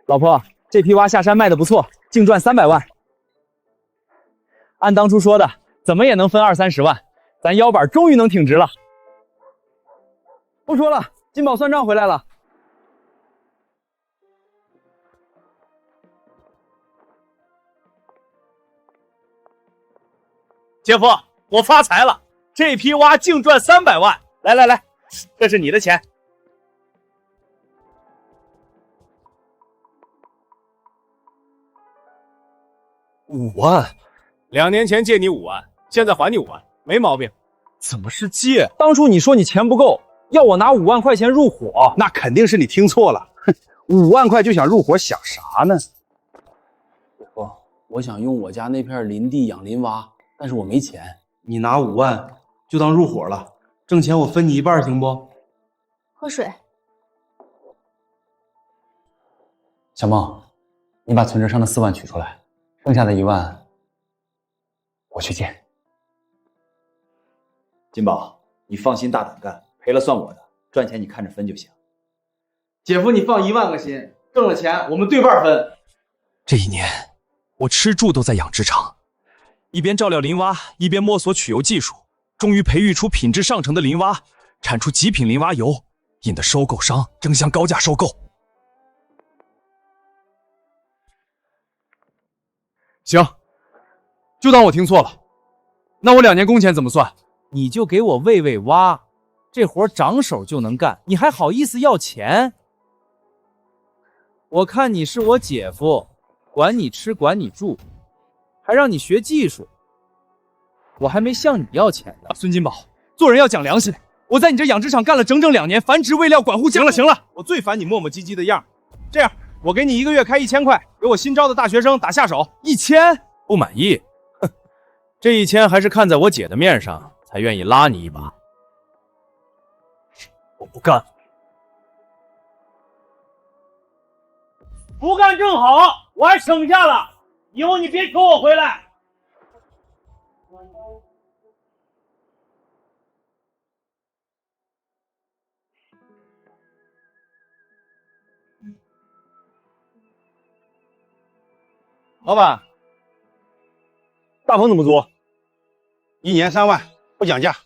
老婆，这批蛙下山卖的不错，净赚300万。按当初说的，怎么也能分20-30万，咱腰板终于能挺直了。不说了，金宝算账回来了。姐夫，我发财了，这批蛙净赚300万。来，这是你的钱。5万，2年前借你5万，现在还你5万，没毛病。怎么是借？当初你说你钱不够，要我拿5万块钱入伙，那肯定是你听错了。5万块就想入伙，想啥呢？姐夫，我想用我家那片林地养林蛙，但是我没钱。你拿5万就当入伙了，挣钱我分你一半，行不？喝水。小梦，你把存折上的4万取出来，剩下的1万我去借。金宝，你放心大胆干，赔了算我的，赚钱你看着分就行。姐夫，你放1万个心，挣了钱我们对半分。这1年，我吃住都在养殖场，一边照料林蛙，一边摸索取油技术，终于培育出品质上乘的林蛙，产出极品林蛙油，引得收购商争相高价收购。行，就当我听错了。那我2年工钱怎么算？你就给我喂喂蛙，这活长手就能干，你还好意思要钱？我看你是我姐夫，管你吃管你住，还让你学技术，我还没向你要钱呢。孙金宝，做人要讲良心。我在你这养殖场干了整整2年，繁殖喂料管护。行了，我最烦你磨磨唧唧的样。这样，我给你1个月开1000块，给我新招的大学生打下手。1000？不满意？哼，这1000还是看在我姐的面上才愿意拉你一把。我不干。不干正好，我还省下了，以后你别求我回来。老板，大棚怎么租？1年3万，不讲价。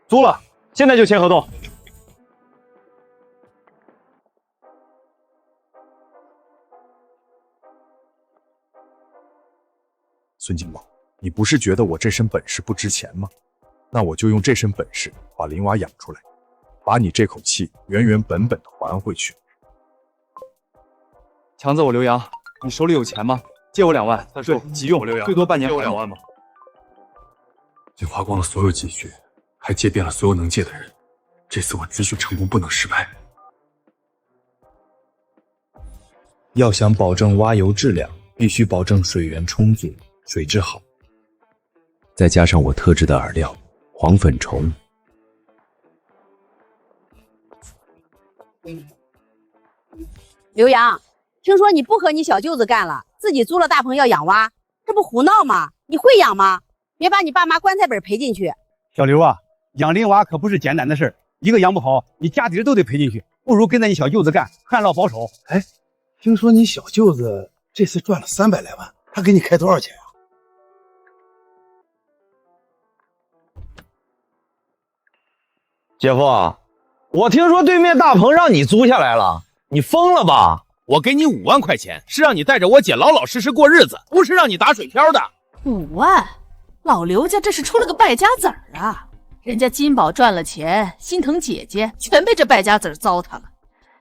租了，现在就签合同。孙金宝，你不是觉得我这身本事不值钱吗？那我就用这身本事把林蛙养出来，把你这口气原原本本的还回去。强子，我刘洋，你手里有钱吗？借我2万，对，急用，最多半年还我。2万吗？已经花光了所有积蓄，还借遍了所有能借的人，这次我只许成功，不能失败。要想保证蛙油质量，必须保证水源充足，水质好，再加上我特制的饵料黄粉虫。刘洋，听说你不和你小舅子干了，自己租了大棚要养蛙，这不胡闹吗？你会养吗？别把你爸妈棺材本赔进去。小刘啊，养林蛙可不是简单的事，一个养不好，你家底都得赔进去，不如跟着你小舅子干，旱涝保收。哎，听说你小舅子这次赚了300来万，他给你开多少钱啊？姐夫，我听说对面大棚让你租下来了，你疯了吧？我给你5万块钱，是让你带着我姐老老实实过日子，不是让你打水漂的。5万，老刘家这是出了个败家子儿啊！人家金宝赚了钱，心疼姐姐，全被这败家子儿糟蹋了。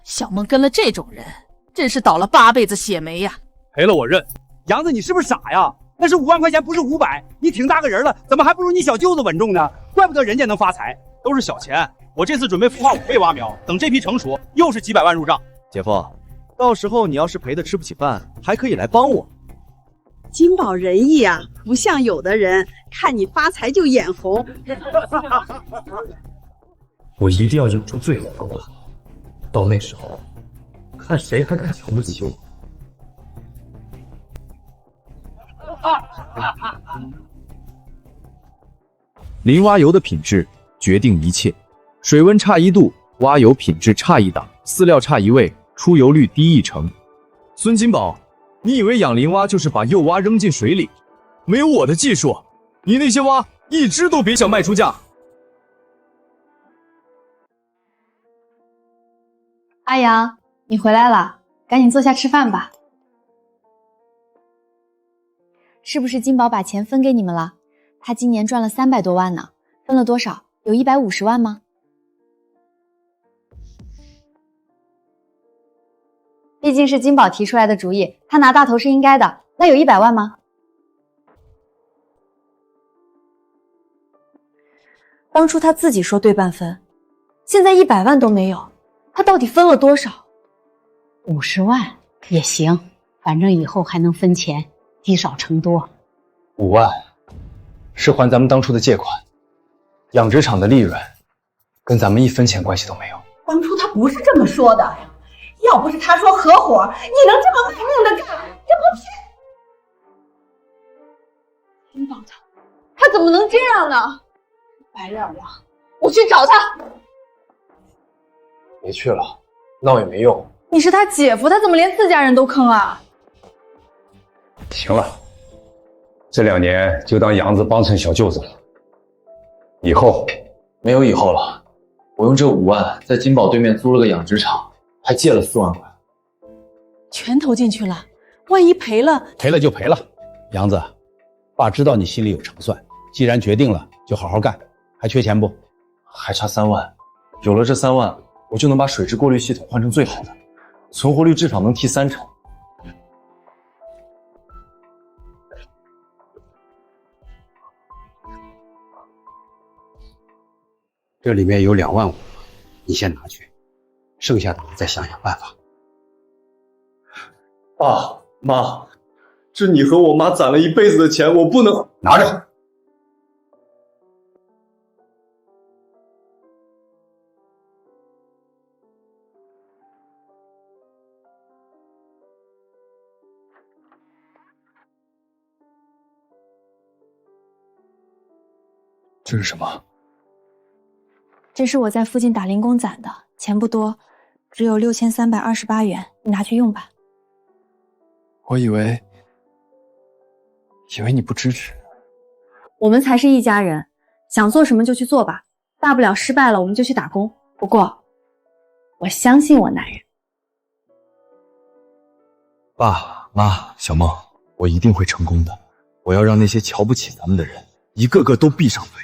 小梦跟了这种人，真是倒了8辈子血霉呀！赔了我认。杨子，你是不是傻呀？那是5万块钱，不是500。你挺大个人了，怎么还不如你小舅子稳重呢？怪不得人家能发财。都是小钱，我这次准备孵化5倍蛙苗，等这批成熟，又是几百万入账。姐夫，到时候你要是赔的吃不起饭，还可以来帮我。金宝仁义啊，不像有的人看你发财就眼红。我一定要养出最好的蛙，到那时候，看谁还敢瞧不起我。林蛙油的品质决定一切，水温差1度，蛙油品质差1档，饲料差1味，出油率低1成。孙金宝，你以为养林蛙就是把幼蛙扔进水里？没有我的技术，你那些蛙一只都别想卖出价。阿阳，你回来了，赶紧坐下吃饭吧。是不是金宝把钱分给你们了？他今年赚了300多万呢，分了多少？有150万吗？毕竟是金宝提出来的主意，他拿大头是应该的。那有100万吗？当初他自己说对半分，现在100万都没有，他到底分了多少？50万也行，反正以后还能分钱，积少成多。5万是还咱们当初的借款，养殖场的利润跟咱们1分钱关系都没有。当初他不是这么说的，要不是他说合伙，你能这么卖命的干？这不是金宝他怎么能这样呢？白脸王，我去找他。别去了，闹也没用。你是他姐夫，他怎么连自家人都坑啊？行了，这2年就当杨子帮衬小舅子了。以后没有以后了。我用这5万在金宝对面租了个养殖场，还借了4万块，全投进去了，万一赔了，赔了就赔了。杨子，爸知道你心里有成算，既然决定了，就好好干。还缺钱不？还差3万。有了这3万，我就能把水质过滤系统换成最好的，存活率至少能提30%。这里面有2万5，你先拿去，剩下的我再想想办法。爸妈，这你和我妈攒了一辈子的钱，我不能拿着。这是什么？这是我在附近打零工攒的，钱不多，只有6328元，你拿去用吧。我以为你不支持。我们才是一家人，想做什么就去做吧，大不了失败了我们就去打工。不过，我相信我男人。爸妈，小梦，我一定会成功的。我要让那些瞧不起咱们的人，一个个都闭上嘴。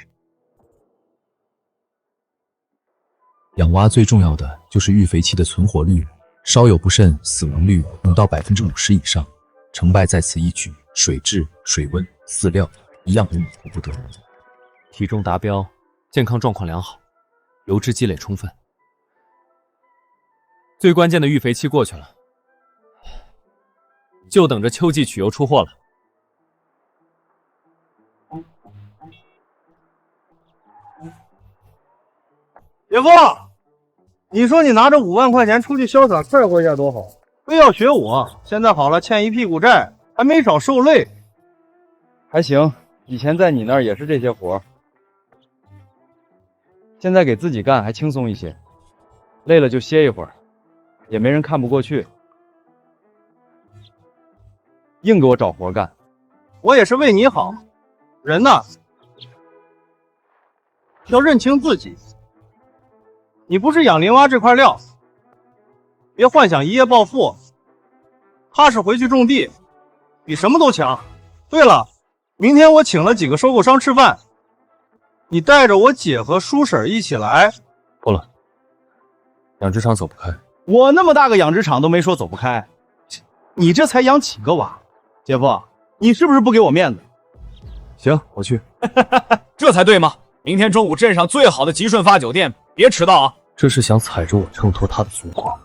养蛙最重要的就是育肥期的存活率，稍有不慎，死亡率能到50%以上。成败在此一举，水质、水温、饲料一样都弥补不得。体重达标，健康状况良好，油脂积累充分。最关键的育肥期过去了，就等着秋季取油出货了。姐夫，你说你拿着5万块钱出去潇洒快活一下多好，非要学我。现在好了，欠一屁股债，还没少受累。还行，以前在你那儿也是这些活，现在给自己干还轻松一些，累了就歇一会儿，也没人看不过去，硬给我找活干。我也是为你好，人呐，要认清自己。你不是养林蛙这块料，别幻想一夜暴富，踏实回去种地，比什么都强。对了，明天我请了几个收购商吃饭，你带着我姐和叔婶一起来。不了，养殖场走不开。我那么大个养殖场都没说走不开，你这才养几个娃？姐夫，你是不是不给我面子？行，我去。这才对嘛！明天中午镇上最好的吉顺发酒店，别迟到啊！这是想踩着我挣脱他的足光。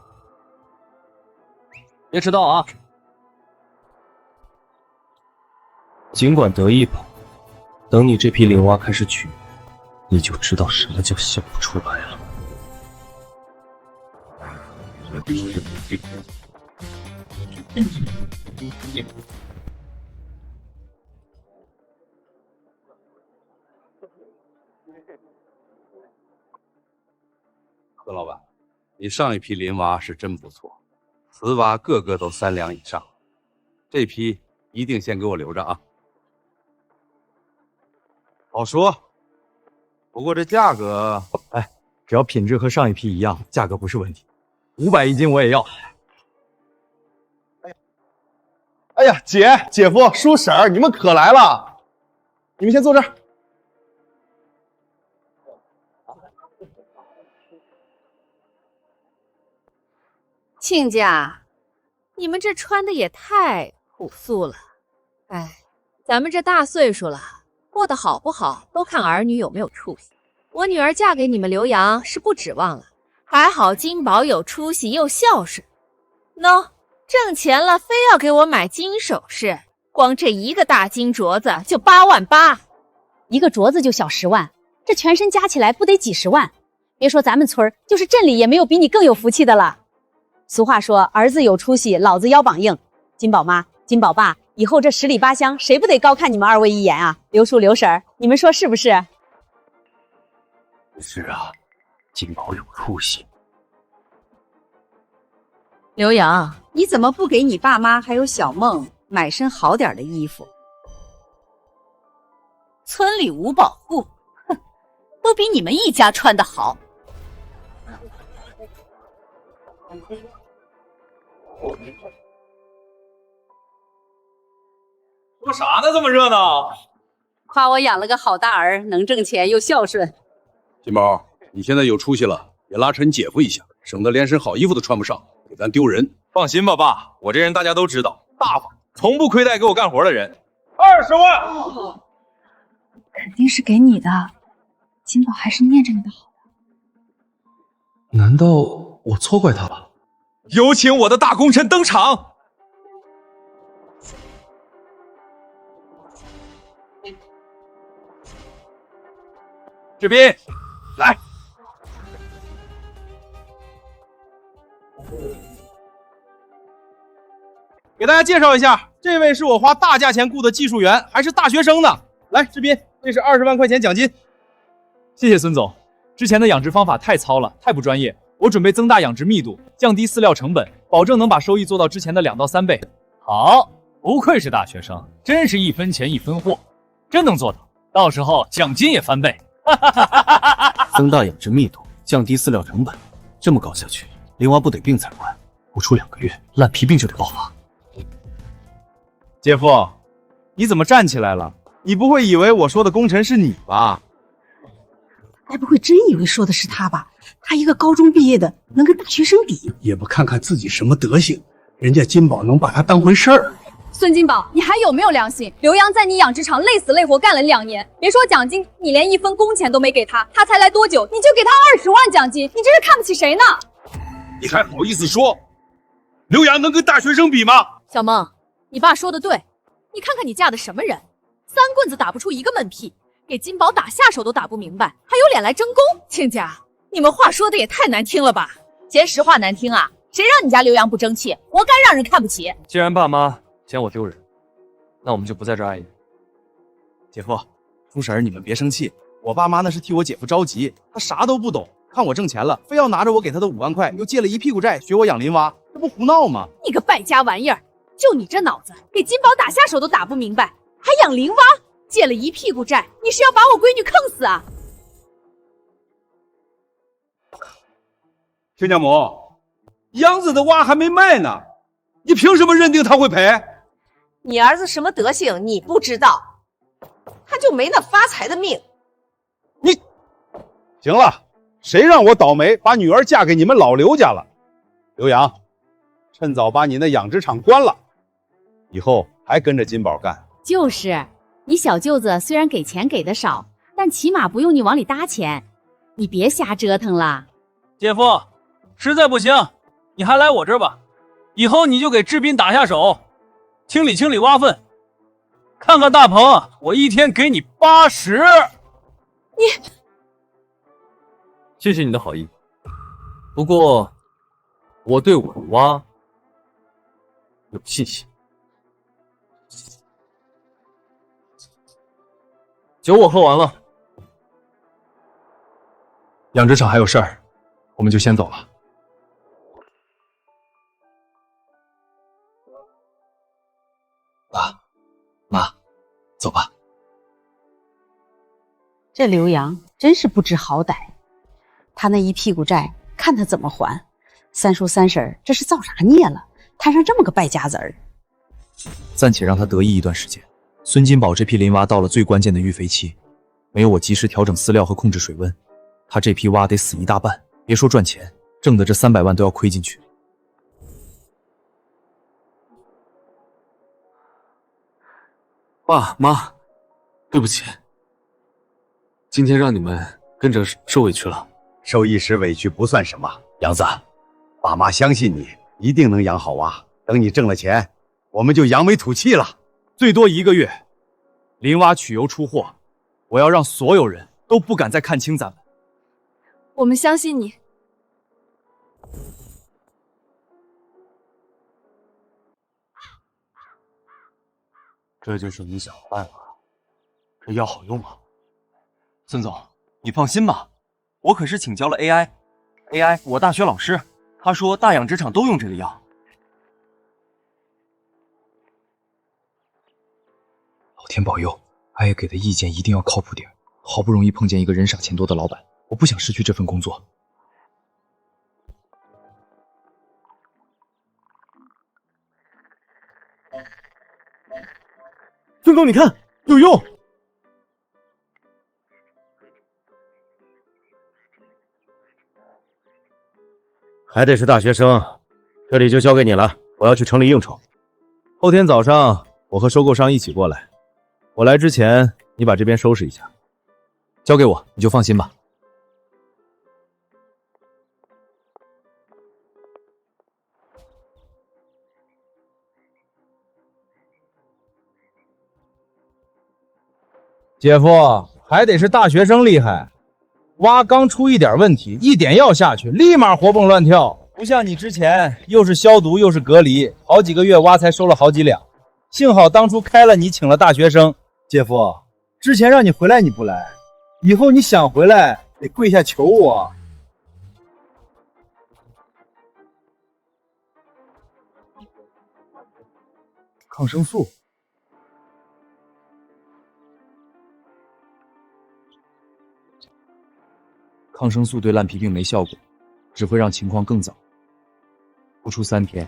别迟到啊！尽管得意吧，等你这批林蛙开始取，你就知道什么叫笑不出来了。何老板，你上一批林蛙是真不错，雌蛙个个都3两以上，这批一定先给我留着啊。好说，不过这价格，哎，只要品质和上一批一样，价格不是问题。500一斤我也要。哎呀，姐、姐夫、叔婶儿，你们可来了！你们先坐这儿。亲家，你们这穿的也太朴素了。哎，咱们这大岁数了，过得好不好都看儿女有没有出息。我女儿嫁给你们刘洋是不指望了，还好金宝有出息又孝顺。喏，挣钱了非要给我买金首饰，光这一个大金镯子就8万8，一个镯子就小10万，这全身加起来不得几十万。别说咱们村儿，就是镇里也没有比你更有福气的了。俗话说，儿子有出息，老子腰膀硬。金宝妈、金宝爸，以后这10里8乡，谁不得高看你们2位一眼啊？刘叔、刘婶儿，你们说是不是？是啊，金宝有出息。刘洋，你怎么不给你爸妈还有小梦买身好点的衣服？村里无保护，哼，都比你们一家穿得好。说啥呢？这么热闹？夸我养了个好大儿，能挣钱又孝顺。金宝，你现在有出息了，也拉扯你姐夫一下，省得连身好衣服都穿不上，给咱丢人。放心吧，爸，我这人大家都知道，大方，从不亏待给我干活的人。20万，肯定是给你的。金宝还是念着你的好。难道我错怪他了？有请我的大功臣登场。志斌，来。给大家介绍一下，这位是我花大价钱雇的技术员，还是大学生呢。来，志斌，这是20万块钱奖金。谢谢孙总，之前的养殖方法太糙了，太不专业。我准备增大养殖密度，降低饲料成本，保证能把收益做到之前的2到3倍。好，不愧是大学生，真是1分钱1分货，真能做到。到时候奖金也翻倍。增大养殖密度，降低饲料成本，这么搞下去，林蛙不得病才怪。不出2个月，烂皮病就得爆发。姐夫，你怎么站起来了？你不会以为我说的功臣是你吧？该不会真以为说的是他吧？他一个高中毕业的，能跟大学生比？也不看看自己什么德行，人家金宝能把他当回事儿。孙金宝，你还有没有良心？刘洋在你养殖场累死累活干了2年，别说奖金，你连1分工钱都没给他，他才来多久，你就给他20万奖金，你这是看不起谁呢？你还好意思说？刘洋能跟大学生比吗？小梦，你爸说的对，你看看你嫁的什么人，3棍子打不出一个闷屁，给金宝打下手都打不明白，还有脸来争功？亲家，你们话说的也太难听了吧？嫌实话难听啊？谁让你家刘洋不争气，活该让人看不起。既然爸妈嫌我丢人，那我们就不在这儿碍眼。姐夫、叔婶儿，你们别生气，我爸妈那是替我姐夫着急，他啥都不懂，看我挣钱了，非要拿着我给他的5万块，又借了一屁股债，学我养林蛙，这不胡闹吗？你个败家玩意儿，就你这脑子，给金宝打下手都打不明白，还养林蛙，借了一屁股债，你是要把我闺女坑死啊？亲家母，杨子的蛙还没卖呢，你凭什么认定他会赔？你儿子什么德行你不知道，他就没那发财的命。行了，谁让我倒霉把女儿嫁给你们老刘家了？刘洋，趁早把你那养殖场关了，以后还跟着金宝干。就是，你小舅子虽然给钱给的少，但起码不用你往里搭钱，你别瞎折腾了。姐夫，实在不行，你还来我这儿吧，以后你就给志斌打下手，清理清理蛙粪，看看大鹏，我一天给你80。你，谢谢你的好意，不过我对我的蛙有信心。酒我喝完了，养殖场还有事儿，我们就先走了。爸妈，走吧。这刘洋真是不知好歹，他那一屁股债，看他怎么还。三叔三婶这是造啥孽了？摊上这么个败家子儿。暂且让他得意一段时间。孙金宝这批林蛙到了最关键的育肥期，没有我及时调整饲料和控制水温，他这批蛙得死一大半。别说赚钱，挣的这300万都要亏进去。爸妈，对不起，今天让你们跟着受委屈了。受一时委屈不算什么，杨子，爸妈相信你，一定能养好蛙。等你挣了钱，我们就扬眉吐气了。最多1个月，林蛙取油出货，我要让所有人都不敢再看轻咱们。我们相信你。这就是你想的办法，这药好用吗？孙总，你放心吧，我可是请教了 AI， 我大学老师，他说大养殖场都用这个药。老天保佑，阿爷给的意见一定要靠谱点。好不容易碰见一个人傻钱多的老板，我不想失去这份工作。孙总，你看有用。还得是大学生，这里就交给你了。我要去城里应酬，后天早上我和收购商一起过来。我来之前，你把这边收拾一下，交给我，你就放心吧。姐夫，还得是大学生厉害，蛙刚出一点问题，一点药下去，立马活蹦乱跳，不像你之前又是消毒又是隔离，好几个月蛙才收了好几两。幸好当初开了你，请了大学生。姐夫，之前让你回来你不来，以后你想回来得跪下求我。抗生素。抗生素对烂皮病没效果，只会让情况更糟。不出3天，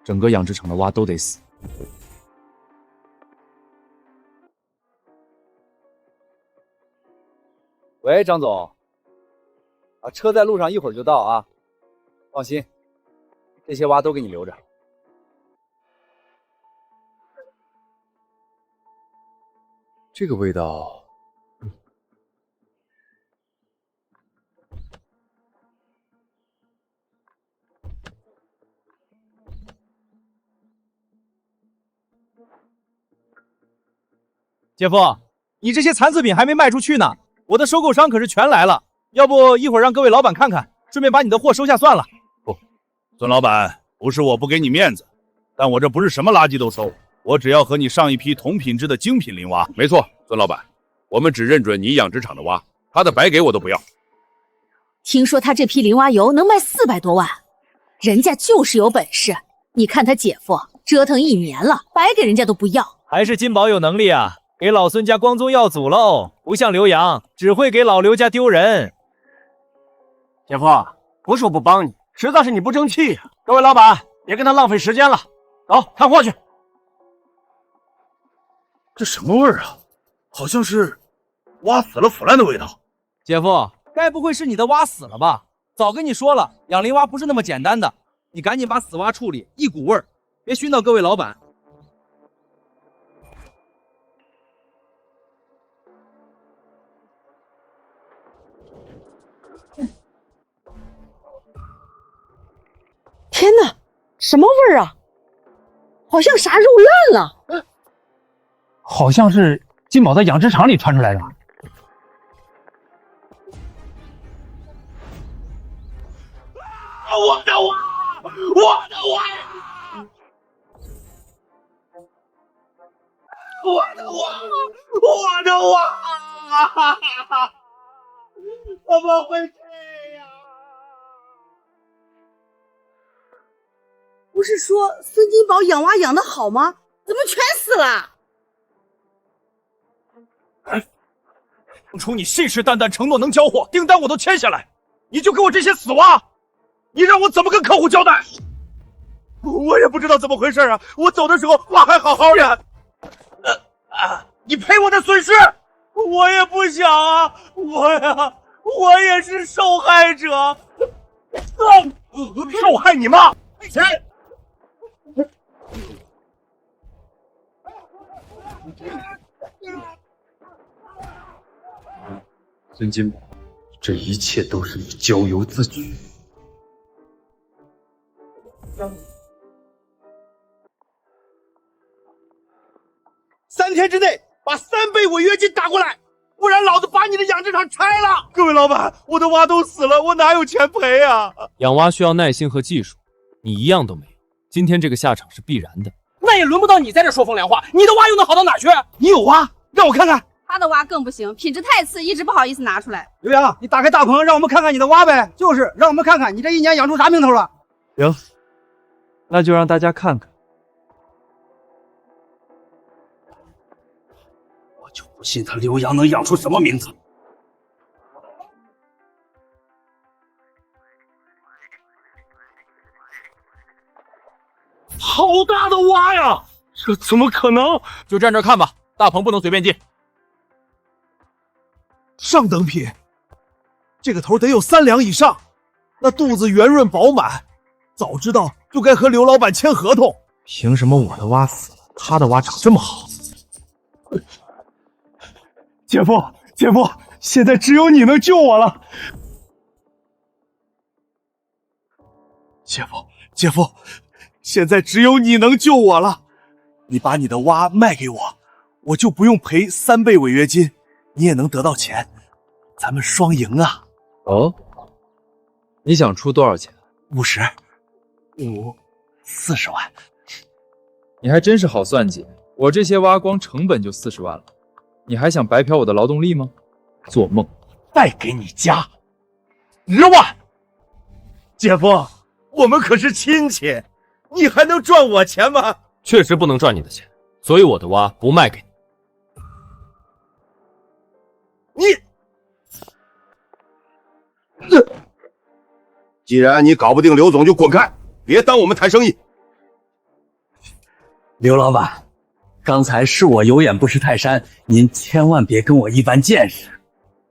整个养殖场的蛙都得死。喂，张总，车在路上，一会儿就到啊。放心，这些蛙都给你留着。这个味道。姐夫，你这些残次品还没卖出去呢，我的收购商可是全来了。要不一会儿让各位老板看看，顺便把你的货收下算了。不，孙老板，不是我不给你面子，但我这不是什么垃圾都收，我只要和你上一批同品质的精品林蛙。没错，孙老板，我们只认准你养殖场的蛙，他的白给我都不要。听说他这批林蛙油能卖400多万，人家就是有本事。你看他姐夫折腾1年了，白给人家都不要。还是金宝有能力啊，给老孙家光宗耀祖喽！不像刘洋，只会给老刘家丢人。姐夫，不是我不帮你，实在是你不争气呀！各位老板，别跟他浪费时间了，走看货去。这什么味儿啊？好像是蛙死了腐烂的味道。姐夫，该不会是你的蛙死了吧？早跟你说了，养林蛙不是那么简单的，你赶紧把死蛙处理，一股味儿，别熏到各位老板。天哪，什么味儿啊？好像啥肉烂了。好像是金宝在养殖场里传出来的。我的蛙，我的蛙，我的蛙，我的蛙！怎么会这样？不是说孙金宝养蛙养得好吗？怎么全死死了。当初你信誓旦旦承诺能交货，订单我都签下来，你就给我这些死蛙，你让我怎么跟客户交代？我也不知道怎么回事啊！我走的时候蛙还好好的，你赔我的损失，我也不想啊！我也是受害者，受害你妈！赔钱！孙金宝，这一切都是你咎由自取。3天之内把3倍违约金打过来，不然老子把你的养殖场拆了！各位老板，我的蛙都死了，我哪有钱赔啊？养蛙需要耐心和技术，你一样都没有。今天这个下场是必然的。那也轮不到你在这说风凉话，你的蛙又能好到哪去？你有蛙，让我看看。他的蛙更不行，品质太次，一直不好意思拿出来。刘洋，你打开大棚，让我们看看你的蛙呗。就是，让我们看看你这一年养出啥名头了。行，那就让大家看看。我就不信他刘洋能养出什么名字。好大的蛙呀！这怎么可能？就站这看吧，大棚不能随便进。上等品，这个头得有3两以上，那肚子圆润饱满，早知道就该和刘老板签合同。凭什么我的蛙死了，他的蛙长这么好？姐夫，现在只有你能救我了。姐夫，现在只有你能救我了。你把你的蛙卖给我，我就不用赔3倍违约金，你也能得到钱，咱们双赢啊！哦，你想出多少钱？40万。你还真是好算计，我这些蛙光成本就40万了，你还想白嫖我的劳动力吗？做梦！再给你加10万。姐夫，我们可是亲戚，你还能赚我钱吗？确实不能赚你的钱，所以我的蛙不卖给你。既然你搞不定刘总，就滚开，别耽误我们谈生意。刘老板，刚才是我有眼不识泰山，您千万别跟我一般见识。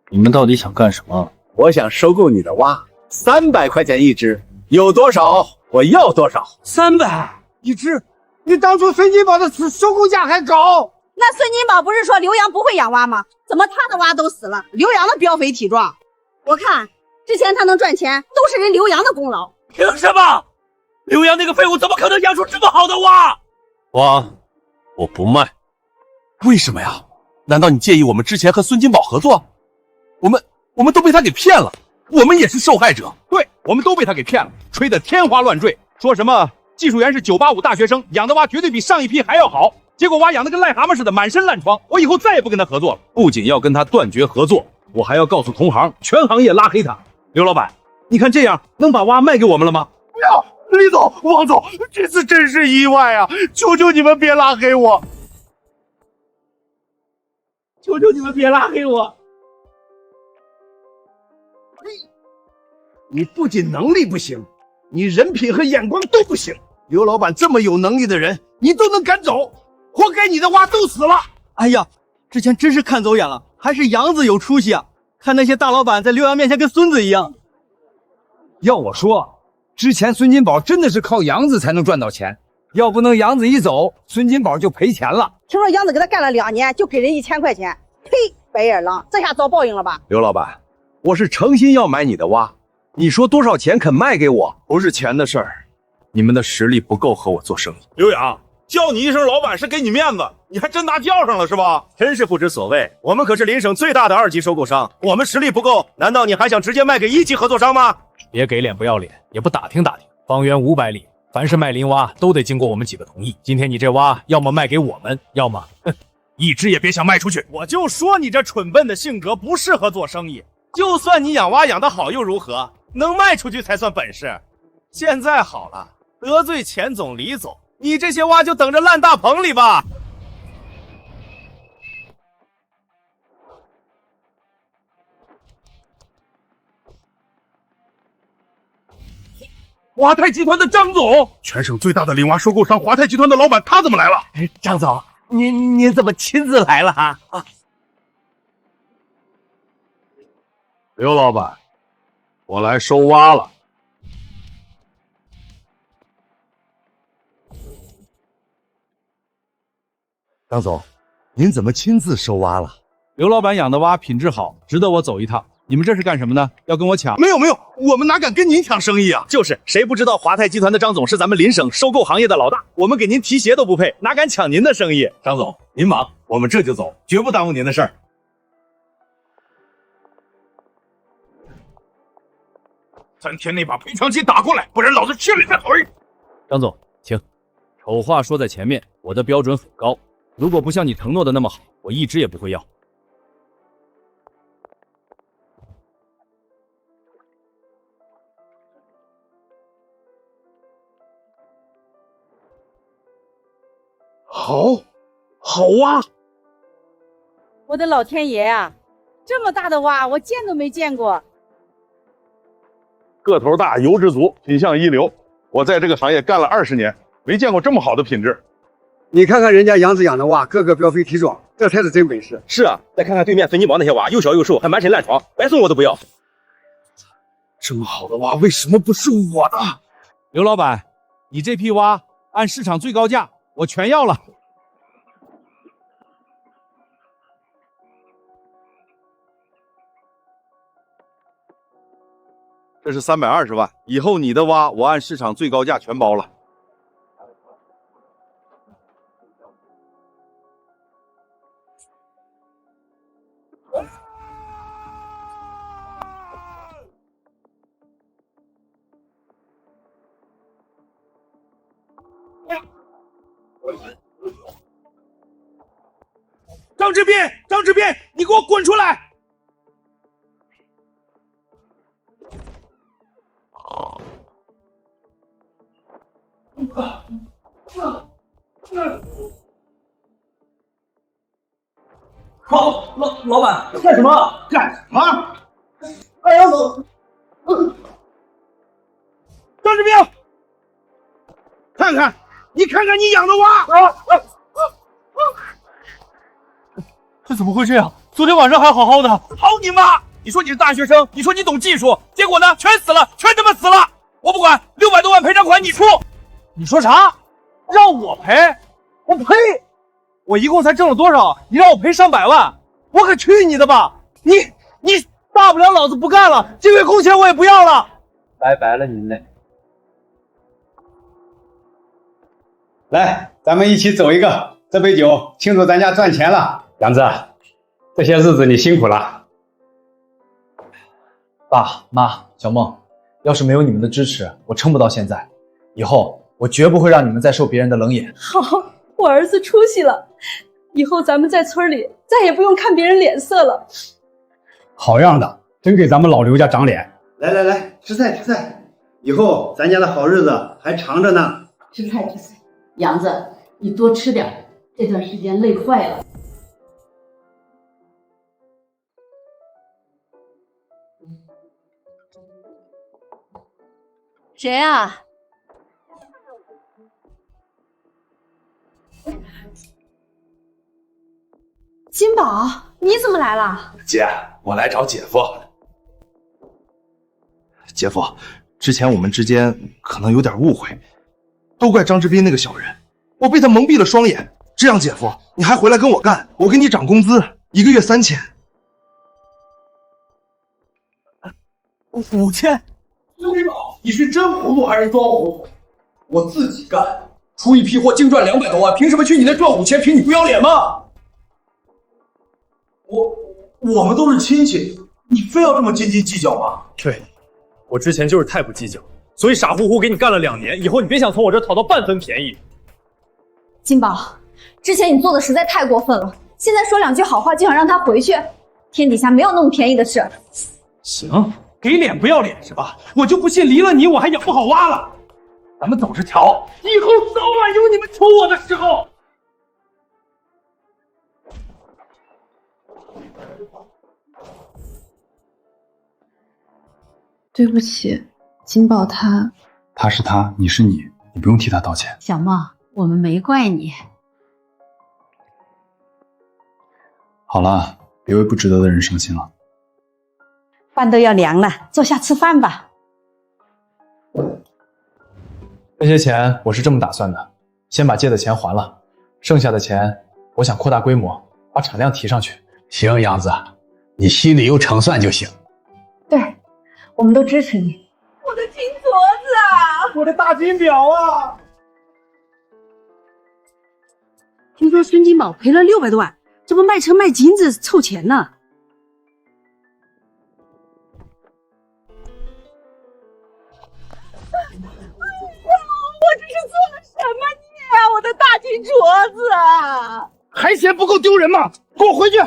你们到底想干什么？我想收购你的蛙，300块钱一只，有多少我要多少。300一只？你当初孙金宝的收购价还高。那孙金宝不是说刘洋不会养蛙吗？怎么他的蛙都死了，刘洋的膘肥体壮？我看之前他能赚钱，都是人刘洋的功劳。凭什么？刘洋那个废物怎么可能养出这么好的蛙？蛙，我不卖。为什么呀？难道你介意我们之前和孙金宝合作？我们都被他给骗了，我们也是受害者。对，我们都被他给骗了，吹得天花乱坠，说什么技术员是985大学生，养的蛙绝对比上一批还要好。结果蛙养的跟癞蛤蟆似的，满身烂疮。我以后再也不跟他合作了，不仅要跟他断绝合作，我还要告诉同行，全行业拉黑他。刘老板，你看这样能把蛙卖给我们了吗？不要！李总、王总，这次真是意外啊！求求你们别拉黑我！求求你们别拉黑我！你不仅能力不行，你人品和眼光都不行。刘老板这么有能力的人，你都能赶走，活该你的蛙都死了。哎呀，之前真是看走眼了，还是杨子有出息啊！看那些大老板在刘洋面前跟孙子一样。要我说，之前孙金宝真的是靠杨子才能赚到钱，要不能杨子一走，孙金宝就赔钱了。听说杨子给他干了2年，就给人1000块钱，呸！白眼狼，这下遭报应了吧？刘老板，我是诚心要买你的蛙，你说多少钱肯卖给我？不是钱的事儿，你们的实力不够和我做生意。刘洋，叫你一声老板是给你面子，你还真拿叫上了是吧？真是不知所谓，我们可是邻省最大的2级收购商，我们实力不够，难道你还想直接卖给1级合作商吗？别给脸不要脸，也不打听打听。方圆500里，凡是卖林蛙都得经过我们几个同意。今天你这蛙，要么卖给我们，要么一只也别想卖出去。我就说你这蠢笨的性格不适合做生意。就算你养蛙养得好又如何？能卖出去才算本事。现在好了，得罪钱总、李总，你这些蛙就等着烂大棚里吧。华泰集团的张总，全省最大的林蛙收购商华泰集团的老板，他怎么来了？张总，您怎么亲自来了啊？刘老板，我来收蛙了。张总，您怎么亲自收蛙了？刘老板养的蛙品质好，值得我走一趟。你们这是干什么呢？要跟我抢？没有，我们哪敢跟您抢生意啊？就是，谁不知道华泰集团的张总是咱们邻省收购行业的老大？我们给您提鞋都不配，哪敢抢您的生意？张总，您忙，我们这就走，绝不耽误您的事儿。3天内把赔偿金打过来，不然老子切了你的腿！张总，请。丑话说在前面，我的标准很高，如果不像你承诺的那么好，我一只也不会要。好蛙！我的老天爷啊，这么大的蛙我见都没见过。个头大，油脂足，品相一流。我在这个行业干了20年，没见过这么好的品质。你看看人家杨子养的蛙，个个膘肥体壮，这才是真本事。是啊，再看看对面分金宝那些蛙，又小又瘦，还满身烂疮，白送我都不要。这么好的蛙，为什么不是我的？刘老板，你这批蛙按市场最高价，我全要了。这是320万，以后你的蛙我按市场最高价全包了。张志斌，你给我滚出来！老板干什么？干什么？哎呀，张志斌，看看，你看看你养的蛙！这怎么会这样？昨天晚上还好好的。好你妈！你说你是大学生，你说你懂技术，结果呢，全死了，全他妈死了！我不管，600多万赔偿款你出。你说啥？让我赔？我呸！我一共才挣了多少？你让我赔上百万？我可去你的吧！你大不了老子不干了，这月工钱我也不要了。拜拜了您嘞！来，咱们一起走一个，这杯酒庆祝咱家赚钱了。杨子，这些日子你辛苦了。爸妈，小梦，要是没有你们的支持，我撑不到现在。以后我绝不会让你们再受别人的冷眼。好，我儿子出息了，以后咱们在村里再也不用看别人脸色了。好样的，真给咱们老刘家长脸。来，吃菜，以后咱家的好日子还长着呢。吃菜，杨子，你多吃点，这段时间累坏了。谁啊？金宝，你怎么来了？姐，我来找姐夫。姐夫，之前我们之间可能有点误会，都怪张志斌那个小人，我被他蒙蔽了双眼。这样，姐夫，你还回来跟我干，我给你涨工资，1个月3000。5000？金宝，你是真糊涂还是装糊涂？我自己干，出一批货净赚200多万，凭什么去你那赚5000？凭你不要脸吗？我们都是亲戚，你非要这么斤斤计较吗？对，我之前就是太不计较，所以傻乎乎给你干了2年，以后你别想从我这讨到半分便宜。金宝，之前你做的实在太过分了，现在说2句好话就想让他回去，天底下没有那么便宜的事。行，给脸不要脸是吧？我就不信离了你我还养不好蛙了。咱们走着瞧，以后早晚有你们求我的时候。对不起，金宝他他是他，你是你，你不用替他道歉。小梦，我们没怪你。好了，别为不值得的人伤心了。饭都要凉了，坐下吃饭吧。这些钱我是这么打算的，先把借的钱还了，剩下的钱我想扩大规模，把产量提上去。行，杨子，你心里有成算就行。对，我们都支持你。我的金镯子啊！我的大金表啊！听说孙金宝赔了600多万，这不卖车卖金子凑钱呢？我这是做了什么孽啊！我的大金镯子啊！还嫌不够丢人吗？给我回去！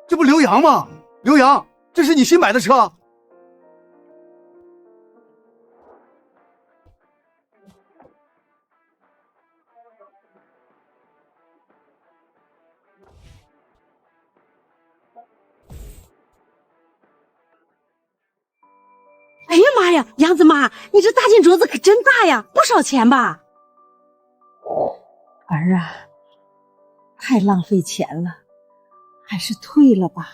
这不刘洋吗？刘洋，这是你新买的车？哎呀妈呀，杨子妈，你这大金镯子可真大呀，不少钱吧？儿啊，太浪费钱了，还是退了吧。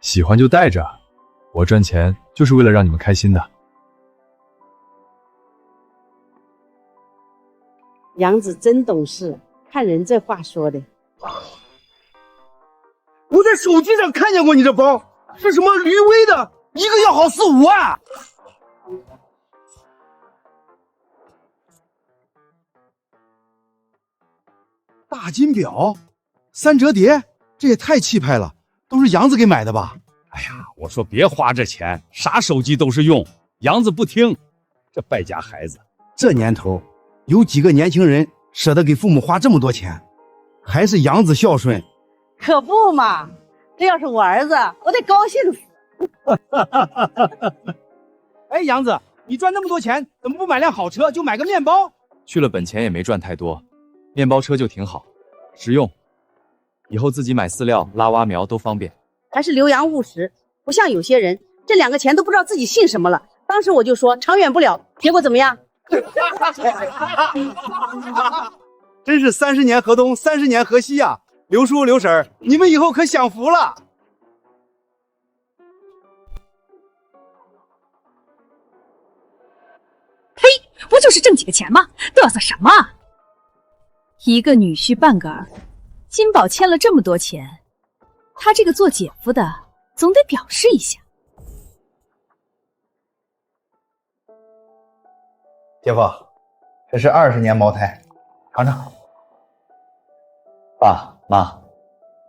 喜欢就带着，我赚钱就是为了让你们开心的。杨子真懂事，看人这话说的。我在手机上看见过你这包，是什么驴威的，一个要好4、5万。大金表，3折叠，这也太气派了，都是杨子给买的吧？哎呀，我说别花这钱，啥手机都是用。杨子不听，这败家孩子。这年头，有几个年轻人舍得给父母花这么多钱？还是杨子孝顺。可不嘛，这要是我儿子，我得高兴死。哎，杨子，你赚那么多钱，怎么不买辆好车，就买个面包？去了本钱也没赚太多，面包车就挺好，实用。以后自己买饲料、拉挖苗都方便。还是刘洋务实，不像有些人，这2个钱都不知道自己姓什么了。当时我就说长远不了，结果怎么样？真是30年河东，30年河西啊！刘叔、刘婶儿，你们以后可享福了。呸！不就是挣几个钱吗？嘚瑟什么？一个女婿半个儿，金宝欠了这么多钱，他这个做姐夫的总得表示一下。姐夫，这是20年茅台，尝尝。爸妈，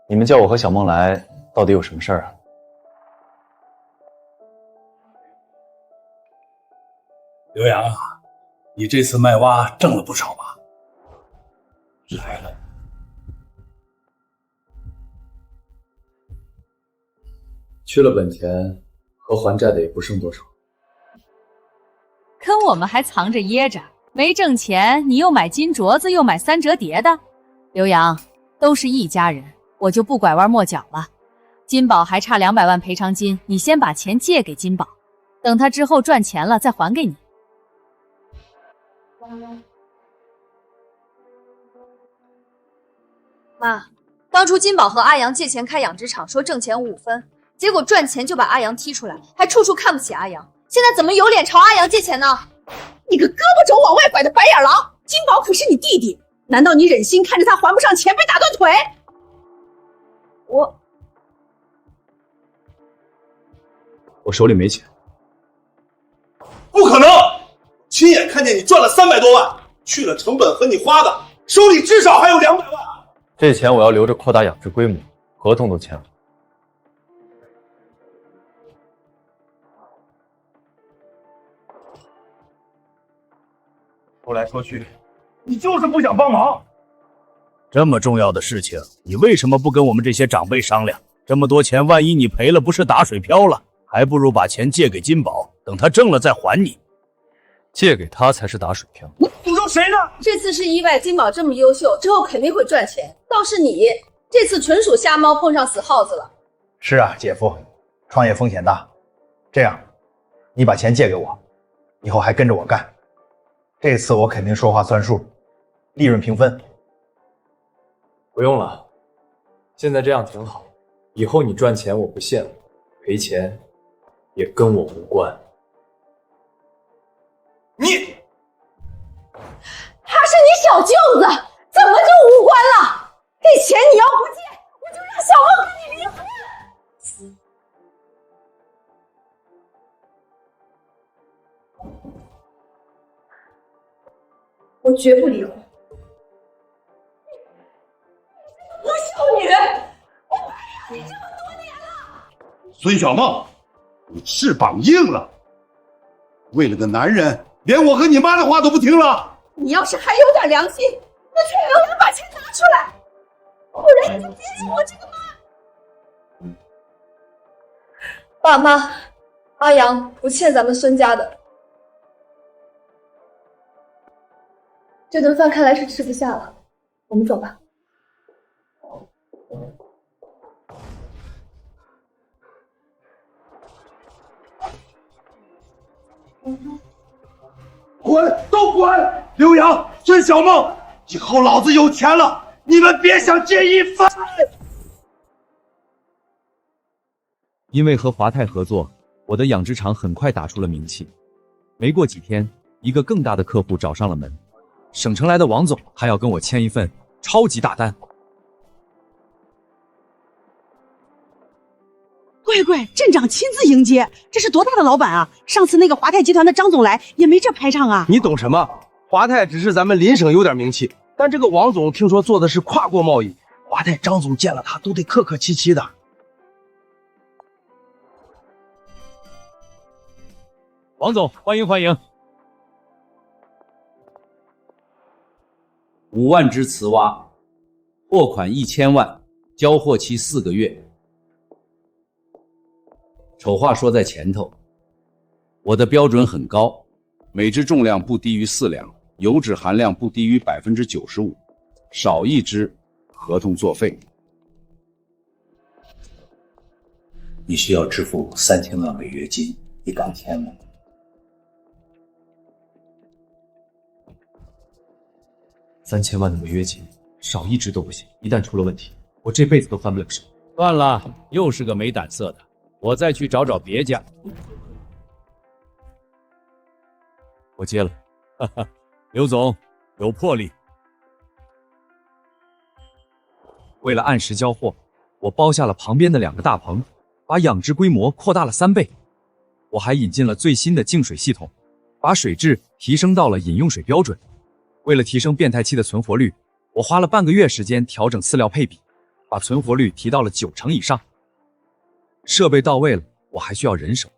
你们叫我和小梦来，到底有什么事儿啊？刘洋啊，你这次卖蛙挣了不少吧？来了。去了本钱和还债的也不剩多少。跟我们还藏着掖着，没挣钱你又买金镯子又买3折叠的。刘洋，都是一家人，我就不拐弯抹角了。金宝还差200万赔偿金，你先把钱借给金宝，等他之后赚钱了再还给你。妈，当初金宝和阿阳借钱开养殖场，说挣钱5分，结果赚钱就把阿阳踢出来，还处处看不起阿阳。现在怎么有脸朝阿阳借钱呢？你个胳膊肘往外拐的白眼狼！金宝可是你弟弟，难道你忍心看着他还不上钱被打断腿？我手里没钱。不可能！亲眼看见你赚了300多万，去了成本和你花的，手里至少还有200万。这钱我要留着扩大养殖规模，合同都签了。说来说去，你就是不想帮忙。这么重要的事情，你为什么不跟我们这些长辈商量？这么多钱，万一你赔了，不是打水漂了？还不如把钱借给金宝，等他挣了再还你。借给他才是打水漂。你诅咒谁呢？这次是意外，金宝这么优秀，之后肯定会赚钱。倒是你，这次纯属瞎猫碰上死耗子了。是啊，姐夫，创业风险大。这样，你把钱借给我，以后还跟着我干。这次我肯定说话算数，利润平分。不用了，现在这样挺好。以后你赚钱我不羡慕，赔钱也跟我无关。你，他是你小舅子，怎么就无关了？这钱你要不借，我就让小梦跟你离婚。我绝不离婚。我秀女，我陪了你这么多年了。孙小梦，你翅膀硬了，为了个男人，连我和你妈的话都不听了。你要是还有点良心，那劝刘洋把钱拿出来，不然你就别说我这个妈。爸妈，阿阳不欠咱们孙家的。这顿饭看来是吃不下了，我们走吧。滚，都滚！刘洋、孙小梦，以后老子有钱了，你们别想借一分。因为和华泰合作，我的养殖场很快打出了名气。没过几天，一个更大的客户找上了门，省城来的王总还要跟我签一份超级大单。乖乖，镇长亲自迎接，这是多大的老板啊！上次那个华泰集团的张总来也没这排场啊！你懂什么？华泰只是咱们邻省有点名气，但这个王总听说做的是跨国贸易，华泰张总见了他都得客客气气的。王总，欢迎欢迎。5万只雌蛙，货款1000万，交货期4个月。丑话说在前头，我的标准很高，每只重量不低于4两，油脂含量不低于95%，少1只，合同作废。你需要支付3000万违约金，你敢签吗？3000万的违约金，少1只都不行，一旦出了问题，我这辈子都翻不了身。算了，又是个没胆色的，我再去找找别家。我接了，哈哈，刘总有魄力。为了按时交货，我包下了旁边的2个大棚，把养殖规模扩大了3倍。我还引进了最新的净水系统，把水质提升到了饮用水标准。为了提升变态期的存活率，我花了半个月时间调整饲料配比，把存活率提到了90%以上。设备到位了，我还需要人手。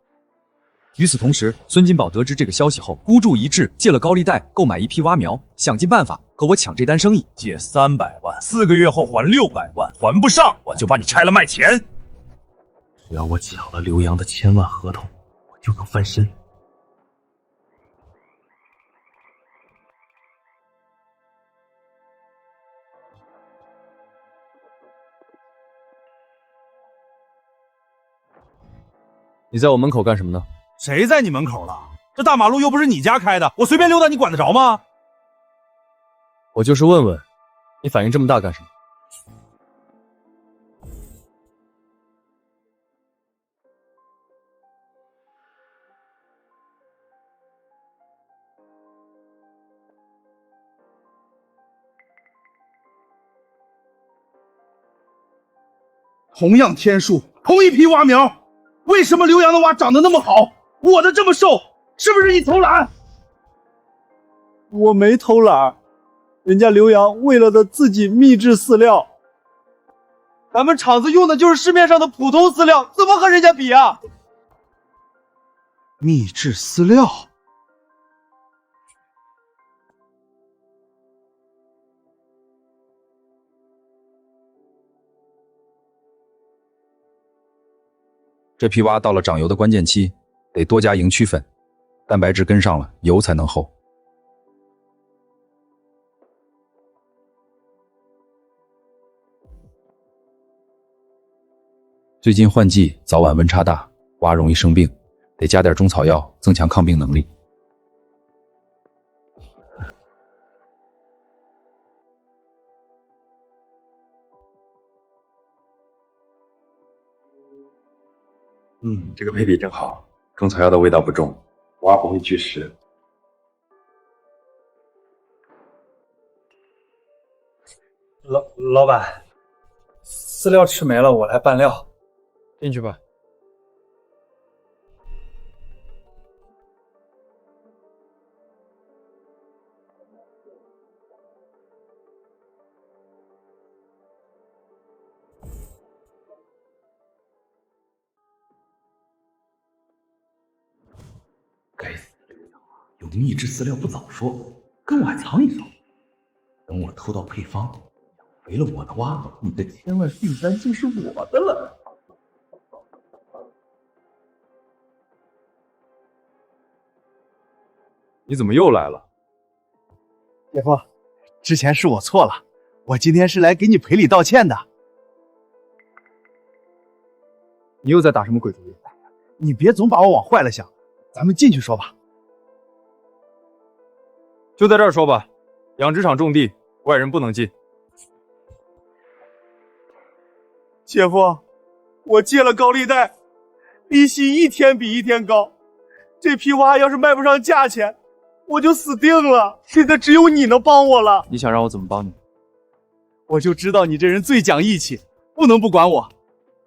与此同时，孙金宝得知这个消息后，孤注一掷，借了高利贷购买一批蛙苗，想尽办法和我抢这单生意。借300万，4个月后还600万，还不上我就把你拆了卖钱。只要我抢了刘洋的1000万合同，我就能翻身。你在我门口干什么呢？谁在你门口了？这大马路又不是你家开的，我随便溜达你管得着吗？我就是问问，你反应这么大干什么？同样天数，同一批蛙苗，为什么刘洋的蛙长得那么好，我的这么瘦？是不是你偷懒？我没偷懒，人家刘洋为了的自己秘制饲料，咱们厂子用的就是市面上的普通饲料，怎么和人家比啊？秘制饲料。这批蛙到了长油的关键期，得多加营区粉，蛋白质跟上了，油才能厚。最近换季，早晚温差大，蛙容易生病，得加点中草药，增强抗病能力。这个配比正好，中草药的味道不重，蛙不会拒食。老板，饲料吃没了，我来拌料。进去吧。该死的流氓啊！有秘制饲料不早说，跟我还藏一手。等我偷到配方，养肥了我的蛙，你的千万订单就是我的了。你怎么又来了？姐夫，之前是我错了，我今天是来给你赔礼道歉的。你又在打什么鬼主意？你别总把我往坏了想，咱们进去说吧。就在这儿说吧，养殖场种地，外人不能进。姐夫，我借了高利贷，利息一天比一天高，这批蛙要是卖不上价钱，我就死定了。现在只有你能帮我了。你想让我怎么帮你？我就知道你这人最讲义气，不能不管我。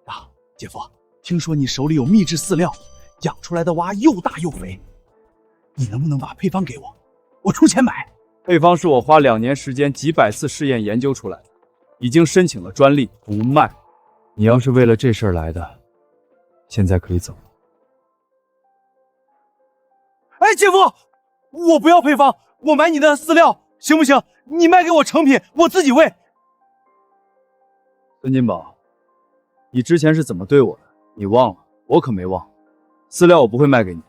啊，姐夫，听说你手里有秘制饲料，养出来的蛙又大又肥，你能不能把配方给我？我出钱买。配方是我花2年时间几百次试验研究出来的，已经申请了专利，不卖。你要是为了这事儿来的，现在可以走。哎，姐夫，我不要配方，我买你的饲料，行不行？你卖给我成品，我自己喂。孙金宝，你之前是怎么对我的？你忘了？我可没忘。饲料我不会卖给你，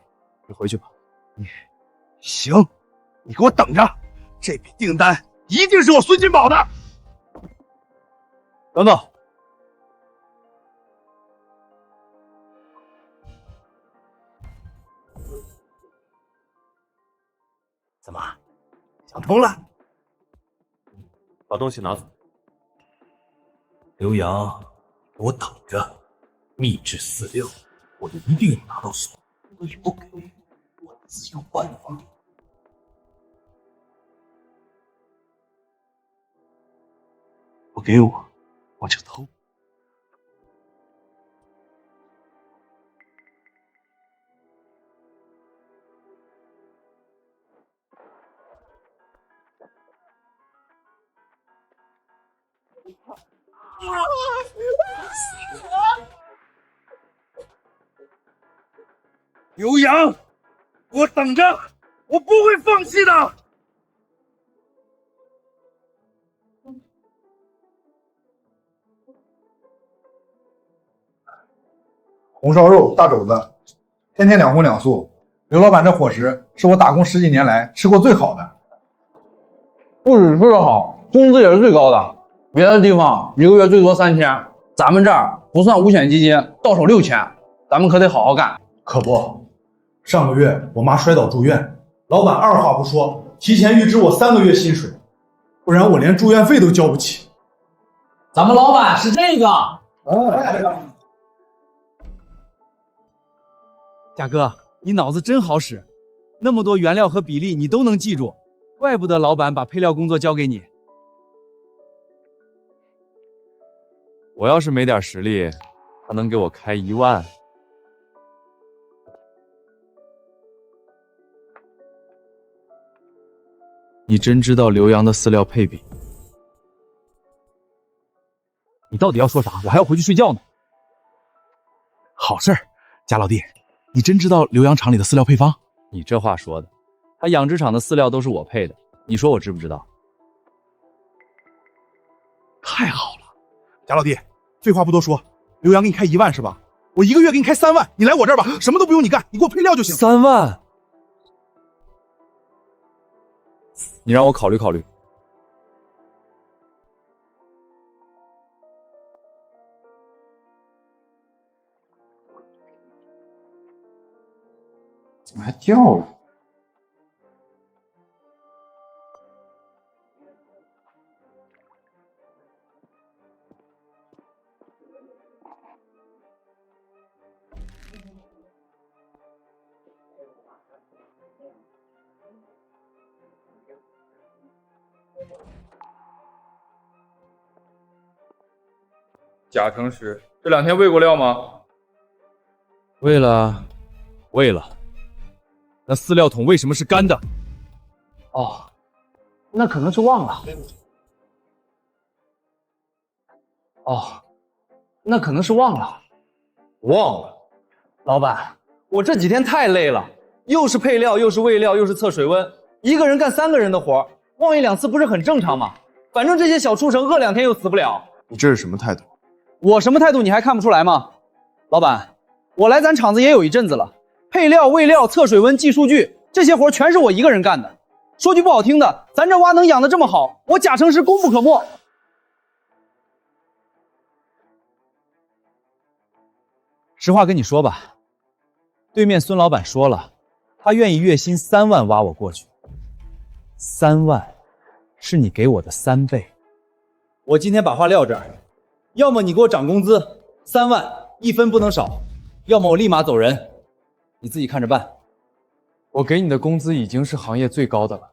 你回去吧。行，你给我等着，这笔订单一定是我孙金宝的。等等。怎么，想通了？把东西拿走。刘洋，给我等着！秘制饲料，我一定要拿到手。你不给，我自有办法。不给我，我就偷。刘洋，给我等着，我不会放弃的。红烧肉、大肘子，天天2荤2素。刘老板这伙食是我打工10几年来吃过最好的。不止吃的好，工资也是最高的。别的地方1个月最多3000，咱们这儿不算五险基金，到手6000，咱们可得好好干。可不，上个月我妈摔倒住院，老板二话不说，提前预支我3个月薪水，不然我连住院费都交不起。咱们老板是这个。贾哥，你脑子真好使，那么多原料和比例你都能记住，怪不得老板把配料工作交给你。我要是没点实力，他能给我开1万。你真知道刘洋的饲料配比？你到底要说啥？我还要回去睡觉呢。好事儿，贾老弟，你真知道刘洋厂里的饲料配方？你这话说的，他养殖场的饲料都是我配的，你说我知不知道？太好了，贾老弟，废话不多说，刘洋给你开1万是吧？我1个月给你开3万，你来我这儿吧，什么都不用你干，你给我配料就行。3万？你让我考虑考虑。还掉了？贾成实，这2天喂过料吗？喂了。那饲料桶为什么是干的？哦，那可能是忘了。忘了。老板，我这几天太累了，又是配料，又是喂料，又是测水温，一个人干3个人的活，忘1、2次不是很正常吗？反正这些小畜生饿2天又死不了。你这是什么态度？我什么态度你还看不出来吗？老板，我来咱厂子也有一阵子了，配料、喂料、测水温、记数据，这些活全是我一个人干的。说句不好听的，咱这蛙能养得这么好，我贾成实功不可没。实话跟你说吧，对面孙老板说了，他愿意月薪3万挖我过去。3万是你给我的3倍。我今天把话撂这儿，要么你给我涨工资，3万1分不能少，要么我立马走人，你自己看着办。我给你的工资已经是行业最高的了，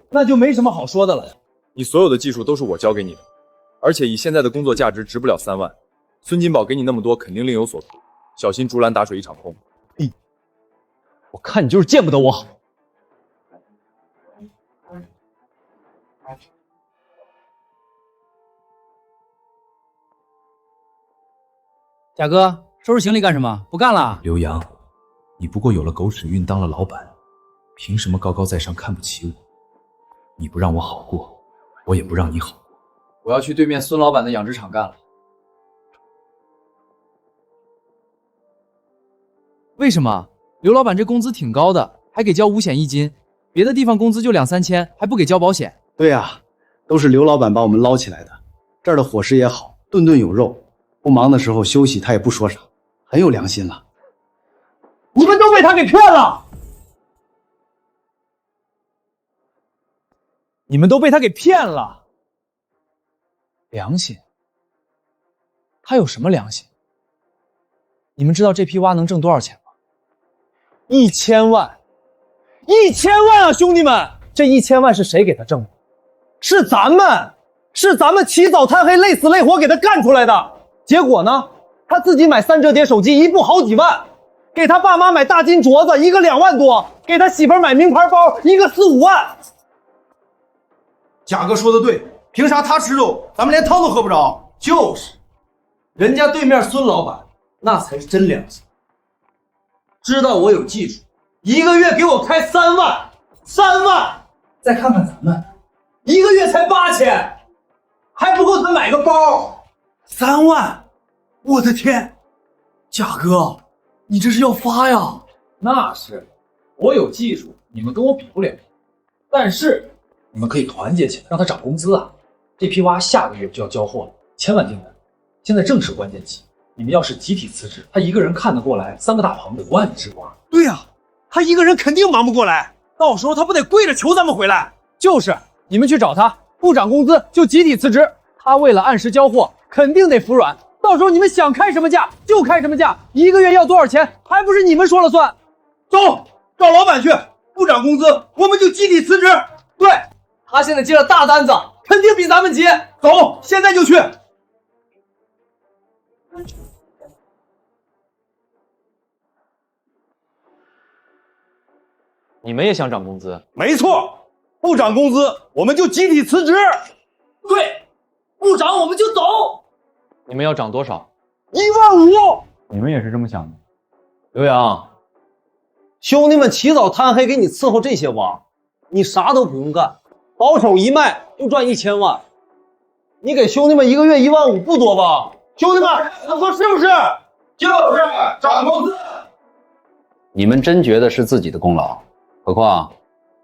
那就没什么好说的了。你所有的技术都是我教给你的，而且以现在的工作价值值不了3万。孙金宝给你那么多，肯定另有所图，小心竹篮打水一场空。我看你就是见不得我好。贾哥，收拾行李干什么？不干了？刘洋，你不过有了狗屎运当了老板，凭什么高高在上看不起我？你不让我好过，我也不让你好过。我要去对面孙老板的养殖场干了。为什么？刘老板这工资挺高的，还给交5险1金，别的地方工资就2、3千，还不给交保险。对呀，都是刘老板把我们捞起来的。这儿的伙食也好，顿顿有肉，不忙的时候休息他也不说啥，很有良心了。你们都被他给骗了！你们都被他给骗了！良心？他有什么良心？你们知道这批蛙能挣多少钱吗？1000万！1000万啊，兄弟们！这1000万是谁给他挣的？是咱们起早贪黑、累死累活给他干出来的。结果呢，他自己买3折叠手机，1部好几万；给他爸妈买大金镯子，1个2万多；给他媳妇买名牌包，1个4、5万。贾哥说的对，凭啥他吃肉，咱们连汤都喝不着？就是，人家对面孙老板那才是真良心，知道我有技术，一个月给我开3万，3万！再看看咱们，一个月才8000，还不够他买个包。3万，我的天！贾哥，你这是要发呀？那是，我有技术，你们跟我比不了。但是你们可以团结起来，让他涨工资啊！这批蛙下个月就要交货了，千万订单。现在正是关键期，你们要是集体辞职，他一个人看得过来3个大棚5万只蛙。对呀，他一个人肯定忙不过来，到时候他不得跪着求咱们回来？就是，你们去找他，不涨工资就集体辞职。他为了按时交货，肯定得服软。到时候你们想开什么价就开什么价，一个月要多少钱，还不是你们说了算？走，找老板去，不涨工资我们就集体辞职。对，他现在接了大单子，肯定比咱们急。走，现在就去。你们也想涨工资？没错，不涨工资我们就集体辞职。对，不涨我们就走。你们要涨多少？15000。你们也是这么想的？刘洋，兄弟们起早贪黑给你伺候这些蛙，你啥都不用干，保守一卖就赚1000万。你给兄弟们一个月15000不多吧？兄弟们，你说是不是？就是涨工资。你们真觉得是自己的功劳？何况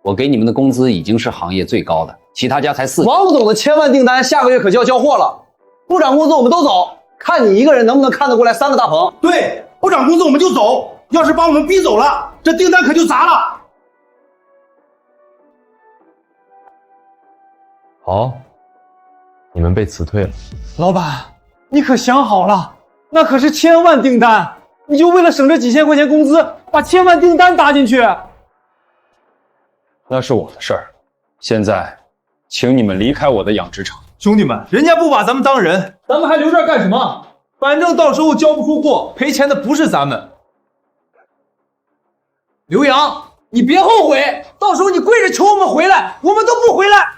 我给你们的工资已经是行业最高的，其他家才4。王总的1000万订单下个月可就要交货了，不涨工资我们都走，看你一个人能不能看得过来3个大棚。对，不涨工资我们就走，要是把我们逼走了，这订单可就砸了。好，你们被辞退了。老板，你可想好了，那可是1000万订单，你就为了省这几千块钱工资，把1000万订单搭进去？那是我的事儿。现在，请你们离开我的养殖场。兄弟们，人家不把咱们当人，咱们还留这儿干什么？反正到时候交不出货，赔钱的不是咱们。刘洋，你别后悔，到时候你跪着求我们回来，我们都不回来。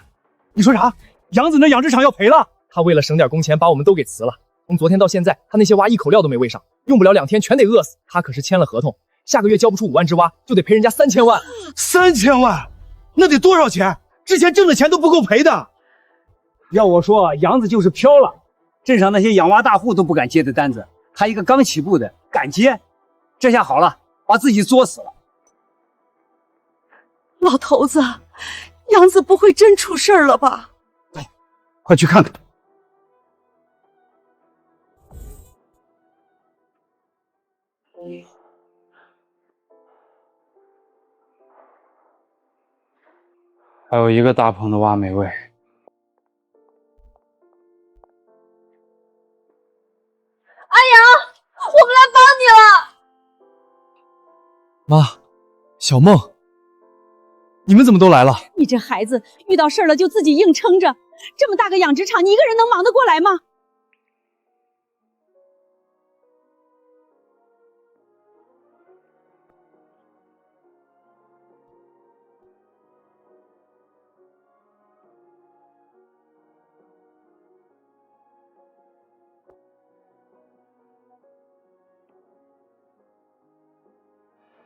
你说啥？杨子那养殖场要赔了？他为了省点工钱，把我们都给辞了。从昨天到现在，他那些蛙一口料都没喂上，用不了2天全得饿死。他可是签了合同，下个月交不出5万只蛙，就得赔人家3000万。3000万，那得多少钱？之前挣的钱都不够赔的。要我说，杨子就是飘了，镇上那些养蛙大户都不敢接的单子，他一个刚起步的敢接，这下好了，把自己作死了。老头子，杨子不会真出事儿了吧？快去看看。还有1个大棚的蛙没喂。阿阳，我们来帮你了。妈，小梦，你们怎么都来了？你这孩子遇到事儿了就自己硬撑着，这么大个养殖场，你一个人能忙得过来吗？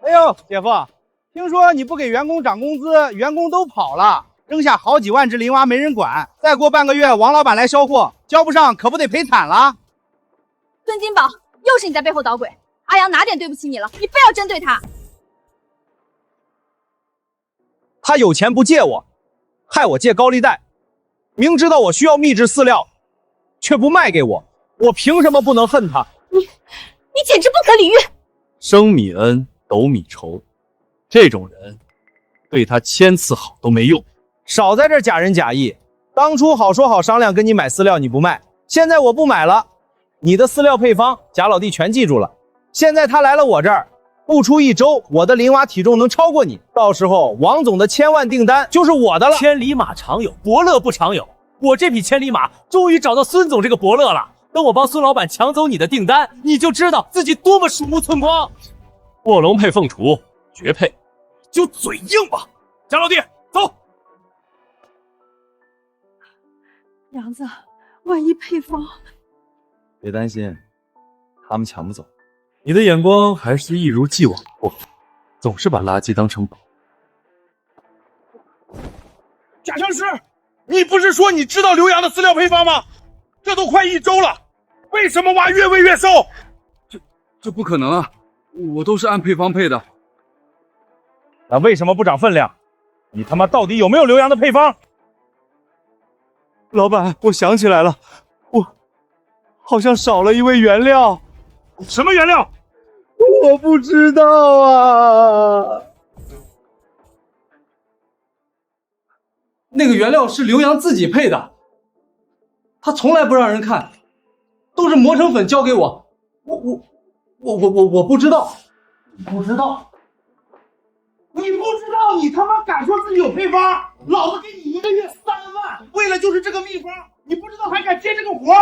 哎呦，姐夫，听说你不给员工涨工资，员工都跑了，扔下好几万只林蛙没人管。再过半个月，王老板来销货，交不上可不得赔惨了。孙金宝，又是你在背后捣鬼！阿阳哪点对不起你了？你非要针对他？他有钱不借我，害我借高利贷，明知道我需要秘制饲料，却不卖给我，我凭什么不能恨他？你简直不可理喻！升米恩，斗米仇，这种人对他1000次好都没用。少在这假仁假义！当初好说好商量跟你买饲料你不卖，现在我不买了，你的饲料配方贾老弟全记住了。现在他来了我这儿，不出1周，我的林蛙体重能超过你，到时候王总的1000万订单就是我的了。千里马常有，伯乐不常有。我这匹千里马终于找到孙总这个伯乐了。等我帮孙老板抢走你的订单，你就知道自己多么鼠目寸光。卧龙配凤雏，绝配，就嘴硬吧。贾老弟，走。杨子，万一配方……别担心，他们抢不走。你的眼光还是一如既往不好，总是把垃圾当成宝。贾香师，你不是说你知道刘洋的饲料配方吗？这都快1周了，为什么蛙越喂越瘦？这不可能啊！我都是按配方配的。那为什么不涨分量？你他妈到底有没有刘洋的配方？老板，我想起来了，我好像少了一味原料。什么原料？我不知道啊。那个原料是刘洋自己配的，他从来不让人看，都是磨成粉交给我。我不知道，不知道。你不知道，你他妈敢说自己有配方？老子给你1个月3万，为了就是这个秘方，你不知道还敢接这个活？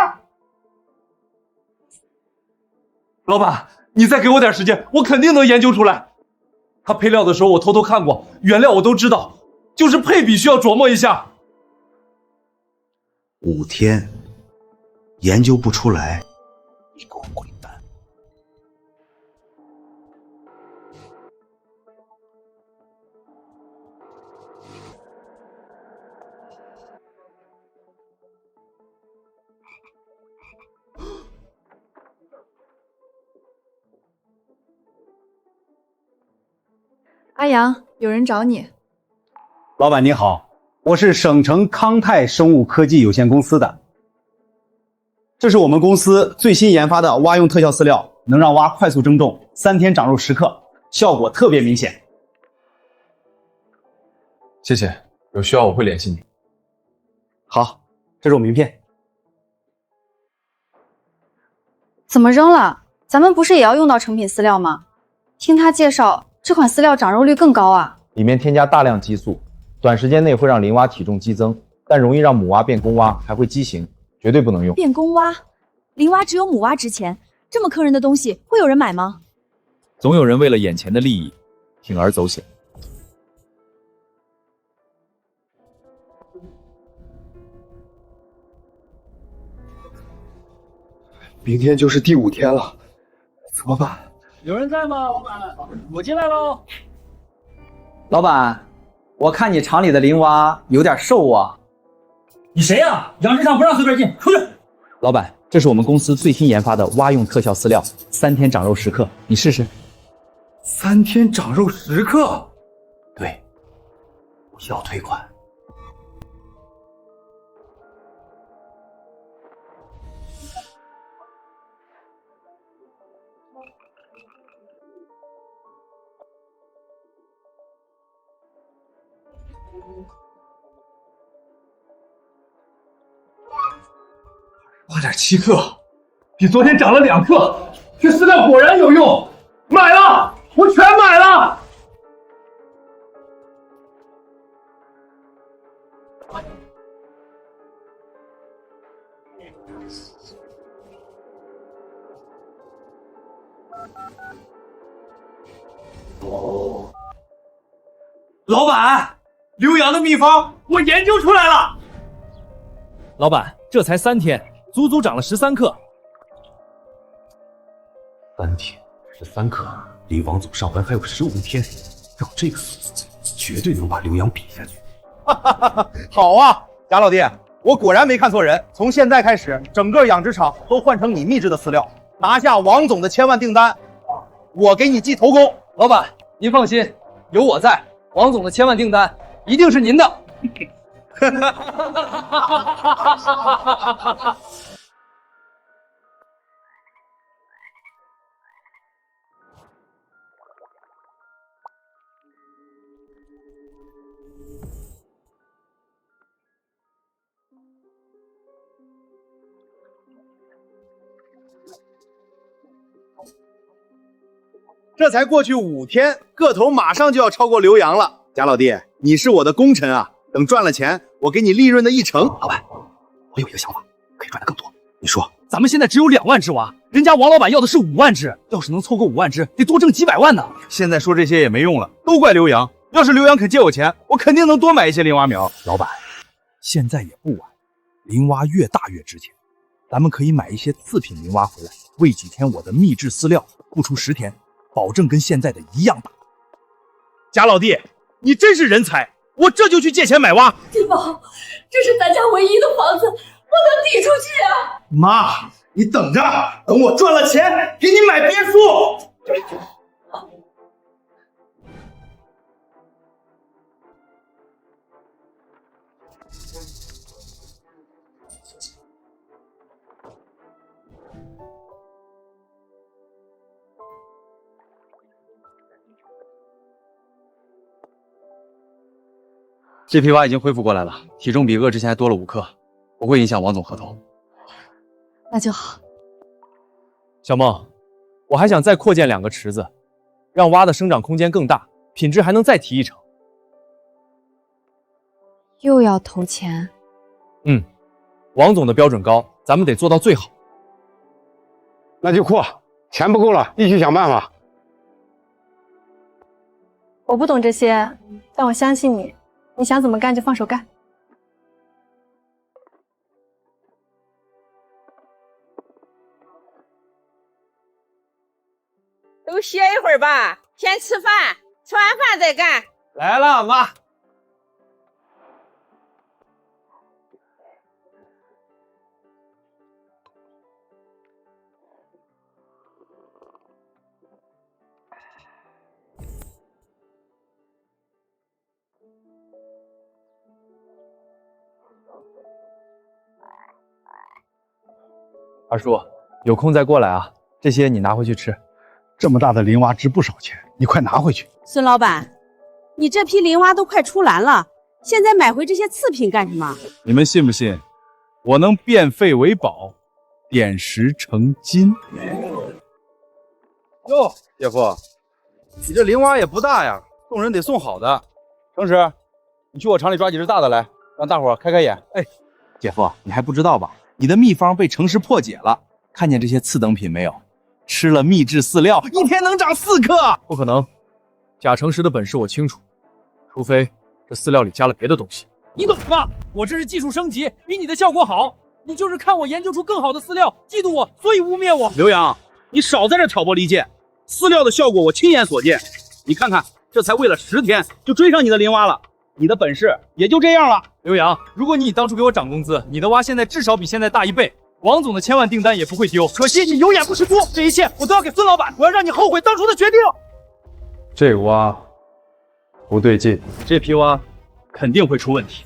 老板，你再给我点时间，我肯定能研究出来。他配料的时候我偷偷看过，原料我都知道，就是配比需要琢磨一下。5天研究不出来，你给我滚蛋！阿阳，有人找你。老板你好，我是省城康泰生物科技有限公司的。这是我们公司最新研发的蛙用特效饲料，能让蛙快速增重， 3天长肉10克，效果特别明显。谢谢，有需要我会联系你。好，这是我名片。怎么扔了？咱们不是也要用到成品饲料吗？听他介绍，这款饲料长肉率更高啊。里面添加大量激素，短时间内会让林蛙体重激增，但容易让母蛙变公蛙，还会畸形，绝对不能用。变公蛙，林蛙只有母蛙值钱，这么坑人的东西会有人买吗？总有人为了眼前的利益，铤而走险。明天就是第5天了，怎么办？有人在吗，老板？我进来喽。老板，我看你厂里的林蛙有点瘦啊。你谁呀？养殖场不让随便进，出去！老板，这是我们公司最新研发的蛙用特效饲料，3天长肉10克，你试试。3天长肉10克？对，我要退款。8.7克，比昨天涨了2克，这饲料果然有用，买了，我全买了。老板，留洋的秘方我研究出来了。老板，这才3天，足足长了13克。3天13克，离王总上班还有15天，照这个速度，绝对能把刘洋比下去。好啊，贾老弟，我果然没看错人。从现在开始，整个养殖场都换成你秘制的饲料，拿下王总的千万订单，我给你记头功。老板，您放心，有我在，王总的千万订单一定是您的。这才过去5天，个头马上就要超过刘洋了。贾老弟，你是我的功臣啊！等赚了钱，我给你利润的1成。老板，我有一个想法，可以赚得更多。你说，咱们现在只有2万只蛙，人家王老板要的是5万只，要是能凑够5万只，得多挣几百万呢。现在说这些也没用了，都怪刘洋。要是刘洋肯借我钱，我肯定能多买一些林蛙苗。老板，现在也不晚，林蛙越大越值钱，咱们可以买一些次品林蛙回来，喂几天我的秘制饲料，不出10天，保证跟现在的一样大。贾老弟，你真是人才，我这就去借钱买蛙。金宝，这是咱家唯一的房子，不能抵出去啊！妈，你等着，等我赚了钱，给你买别墅。这批蛙已经恢复过来了，体重比饿之前还多了5克，不会影响王总合同。那就好。小梦，我还想再扩建2个池子，让蛙的生长空间更大，品质还能再提1成。又要投钱？王总的标准高，咱们得做到最好。那就扩，钱不够了，继续想办法。我不懂这些，但我相信你，你想怎么干就放手干。都歇一会儿吧，先吃饭，吃完饭再干。来了，妈。二叔，有空再过来啊，这些你拿回去吃。这么大的林蛙值不少钱，你快拿回去。孙老板，你这批林蛙都快出栏了，现在买回这些次品干什么？你们信不信，我能变废为宝，点石成金？哟，姐夫，你这林蛙也不大呀，送人得送好的。诚实，你去我厂里抓几只大的来，让大伙开开眼。哎，姐夫，你还不知道吧？你的秘方被诚实破解了。看见这些次等品没有？吃了秘制饲料，一天能长4克。不可能，贾诚实的本事我清楚，除非这饲料里加了别的东西。你懂吗？我这是技术升级，比你的效果好。你就是看我研究出更好的饲料，嫉妒我，所以污蔑我。刘洋，你少在这挑拨离间。饲料的效果我亲眼所见，你看看，这才喂了10天就追上你的林蛙了，你的本事也就这样了。刘洋，如果你当初给我涨工资，你的蛙现在至少比现在大1倍，王总的千万订单也不会丢。可惜你有眼不识珠，这一切我都要给孙老板，我要让你后悔当初的决定。这个蛙不对劲，这批蛙肯定会出问题。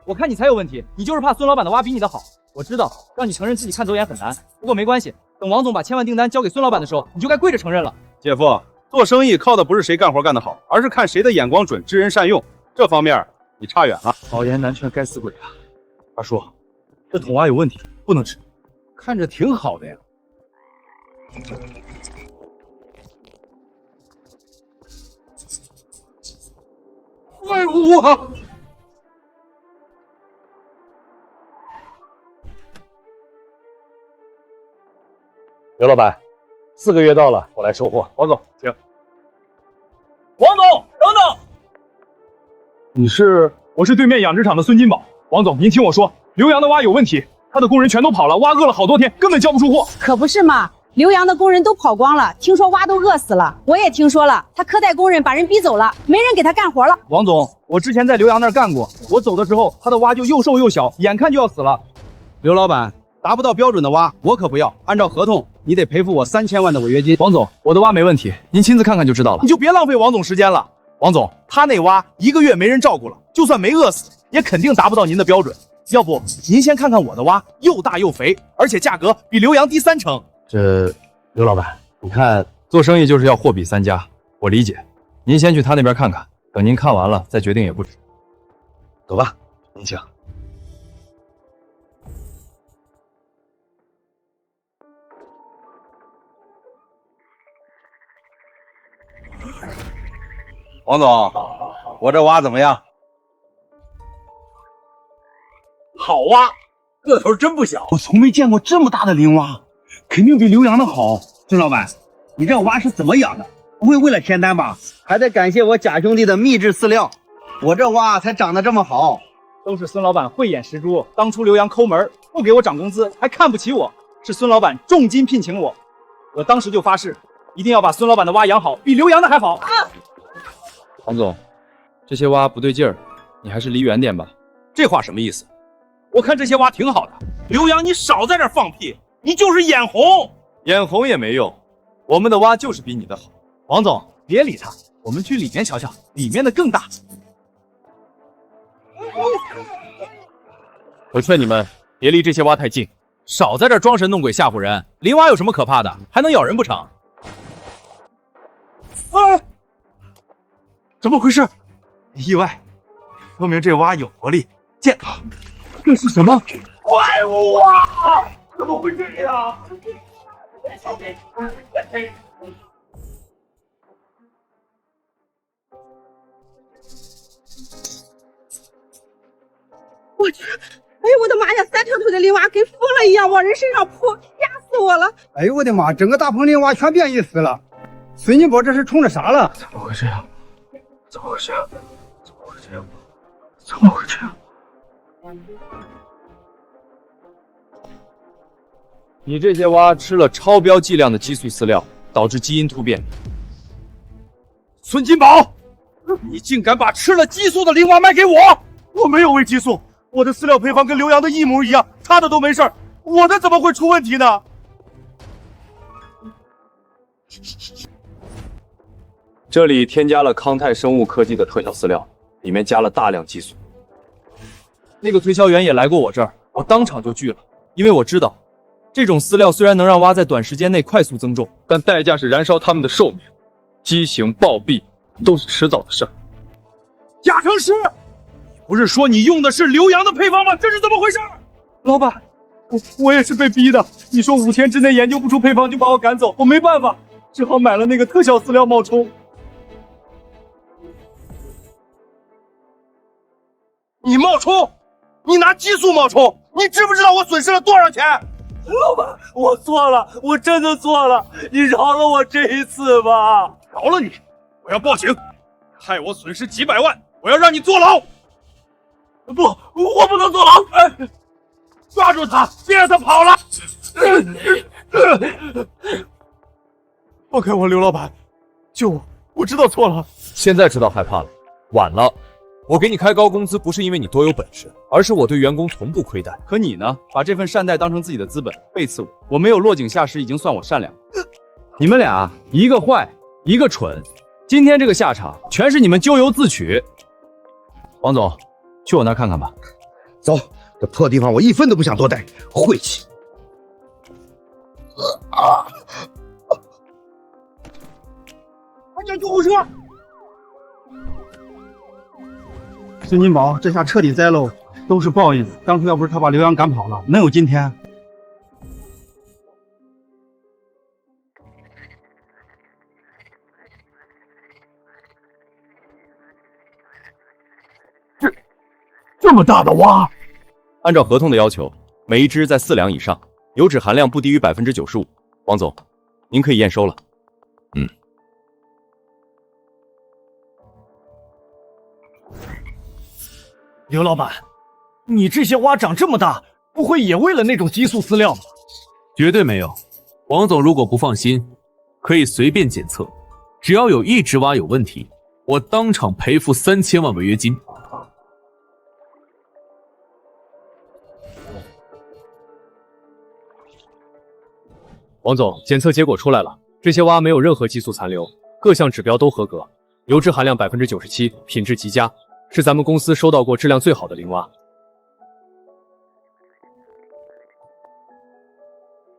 我看你才有问题，你就是怕孙老板的蛙比你的好。我知道让你承认自己看走眼很难，不过没关系，等王总把千万订单交给孙老板的时候，你就该跪着承认了。姐夫，做生意靠的不是谁干活干得好，而是看谁的眼光准，知人善用。这方面你差远了。好言难劝，该死鬼啊！大叔，这桶蛙有问题，不能吃。看着挺好的呀。怪我！刘老板，4个月到了，我来收货。王总，请。王总，等等！你是？我是对面养殖场的孙金宝。王总，您听我说，刘洋的蛙有问题，他的工人全都跑了，蛙饿了好多天，根本交不出货。可不是嘛，刘洋的工人都跑光了，听说蛙都饿死了。我也听说了，他苛待工人，把人逼走了，没人给他干活了。王总，我之前在刘洋那儿干过，我走的时候，他的蛙就又瘦又小，眼看就要死了。刘老板，达不到标准的蛙，我可不要。按照合同，你得赔付我3000万的违约金。王总，我的蛙没问题，您亲自看看就知道了。你就别浪费王总时间了。王总，他那蛙1个月没人照顾了，就算没饿死，也肯定达不到您的标准。要不您先看看我的蛙，又大又肥，而且价格比刘洋低3成。这刘老板，你看做生意就是要货比三家，我理解。您先去他那边看看，等您看完了再决定也不迟。走吧，您请。王总，我这蛙怎么样？好蛙，个头真不小。我从没见过这么大的林蛙，肯定比刘洋的好。孙老板，你这蛙是怎么养的？不会为了添单吧？还得感谢我贾兄弟的秘制饲料，我这蛙才长得这么好。都是孙老板慧眼识珠，当初刘洋抠门，不给我涨工资，还看不起我，是孙老板重金聘请我，我当时就发誓，一定要把孙老板的蛙养好，比刘洋的还好。王总，这些蛙不对劲儿，你还是离远点吧。这话什么意思？我看这些蛙挺好的。刘洋，你少在这放屁，你就是眼红。眼红也没用，我们的蛙就是比你的好。王总，别理他，我们去里面瞧瞧，里面的更大。我劝你们别离这些蛙太近，少在这装神弄鬼吓唬人。林蛙有什么可怕的？还能咬人不成？怎么回事？意外，说明这蛙有活力。见，这是什么？怪物啊！怎么会这样？我去！哎呦我的妈呀！3条腿的林蛙跟疯了一样往人身上扑，吓死我了！哎呦我的妈！整个大棚林蛙全变异死了。孙金宝这是冲着啥了？怎么会这样？怎么会这样？怎么会这样？怎么会这样？你这些蛙吃了超标剂量的激素饲料，导致基因突变。孙金宝，你竟敢把吃了激素的林蛙卖给我！我没有喂激素，我的饲料配方跟刘洋的一模一样，他的都没事儿，我的怎么会出问题呢？这里添加了康泰生物科技的特效饲料，里面加了大量激素。那个推销员也来过我这儿，我当场就拒了，因为我知道这种饲料虽然能让蛙在短时间内快速增重，但代价是燃烧它们的寿命，畸形暴毙都是迟早的事儿。贾成师，你不是说你用的是刘洋的配方吗？这是怎么回事？老板，我也是被逼的。你说5天之内研究不出配方就把我赶走，我没办法，只好买了那个特效饲料冒充。你冒充？你拿激素冒充？你知不知道我损失了多少钱？老板，我错了，我真的错了，你饶了我这一次吧。饶了你？我要报警，害我损失几百万，我要让你坐牢。不，我不能坐牢！哎，抓住他，别让他跑了！放开我，刘老板，救我！我知道错了。现在知道害怕了，晚了。我给你开高工资，不是因为你多有本事，而是我对员工从不亏待。可你呢，把这份善待当成自己的资本，背刺我。我没有落井下石，已经算我善良。你们俩，一个坏，一个蠢，今天这个下场，全是你们咎由自取。王总，去我那儿看看吧。走，这破地方我一分都不想多待，晦气。快叫救护车！孙金宝这下彻底栽喽，都是报应。当初要不是他把刘洋赶跑了，能有今天。这么大的蛙，按照合同的要求，每一只在4两以上，油脂含量不低于95%。王总，您可以验收了。刘老板，你这些蛙长这么大，不会也为了那种激素饲料吧？绝对没有。王总如果不放心，可以随便检测，只要有1只蛙有问题，我当场赔付3000万违约金。王总，检测结果出来了，这些蛙没有任何激素残留，各项指标都合格，油脂含量97%，品质极佳，是咱们公司收到过质量最好的磷蛙。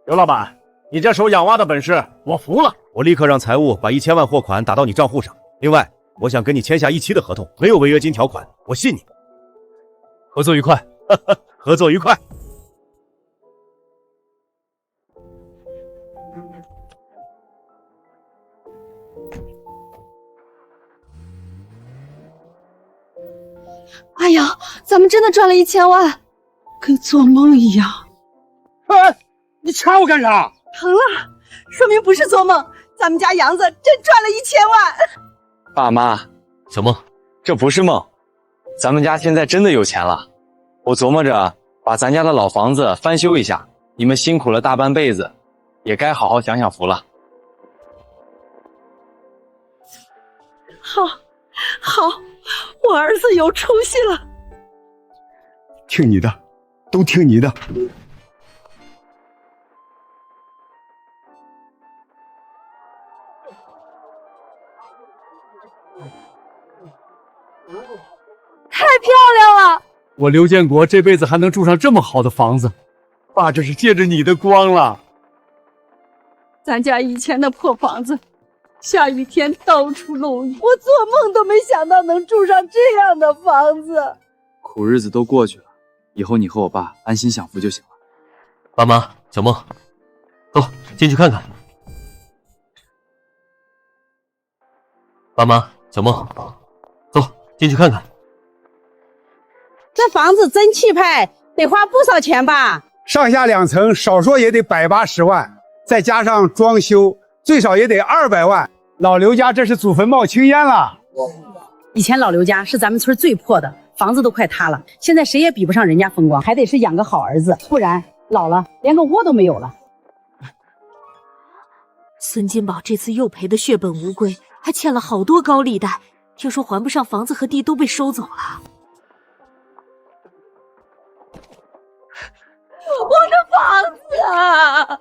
刘老板，你这手养蛙的本事，我服了。我立刻让财务把1000万货款打到你账户上。另外，我想跟你签下1期的合同，没有违约金条款，我信你。合作愉快，合作愉快。哎呀，咱们真的赚了1000万，跟做梦一样。哎，你掐我干啥？疼了，说明不是做梦，咱们家杨子真赚了1000万。爸妈，小梦，这不是梦，咱们家现在真的有钱了。我琢磨着把咱家的老房子翻修一下，你们辛苦了大半辈子，也该好好享享福了。好，我儿子有出息了。听你的，都听你的。太漂亮了！我刘建国这辈子还能住上这么好的房子，爸这是借着你的光了。咱家以前的破房子，下雨天到处漏雨，我做梦都没想到能住上这样的房子。苦日子都过去了，以后你和我爸安心享福就行了。爸妈，小梦，走进去看看。爸妈，小梦，走进去看看。这房子真气派，得花不少钱吧？上下2层，少说也得180万，再加上装修，最少也得200万。老刘家这是祖坟冒青烟了。以前老刘家是咱们村最破的，房子都快塌了。现在谁也比不上人家风光，还得是养个好儿子，不然老了连个窝都没有了。孙金宝这次又赔得血本无归，还欠了好多高利贷，听说还不上房子和地都被收走了。我的房子啊！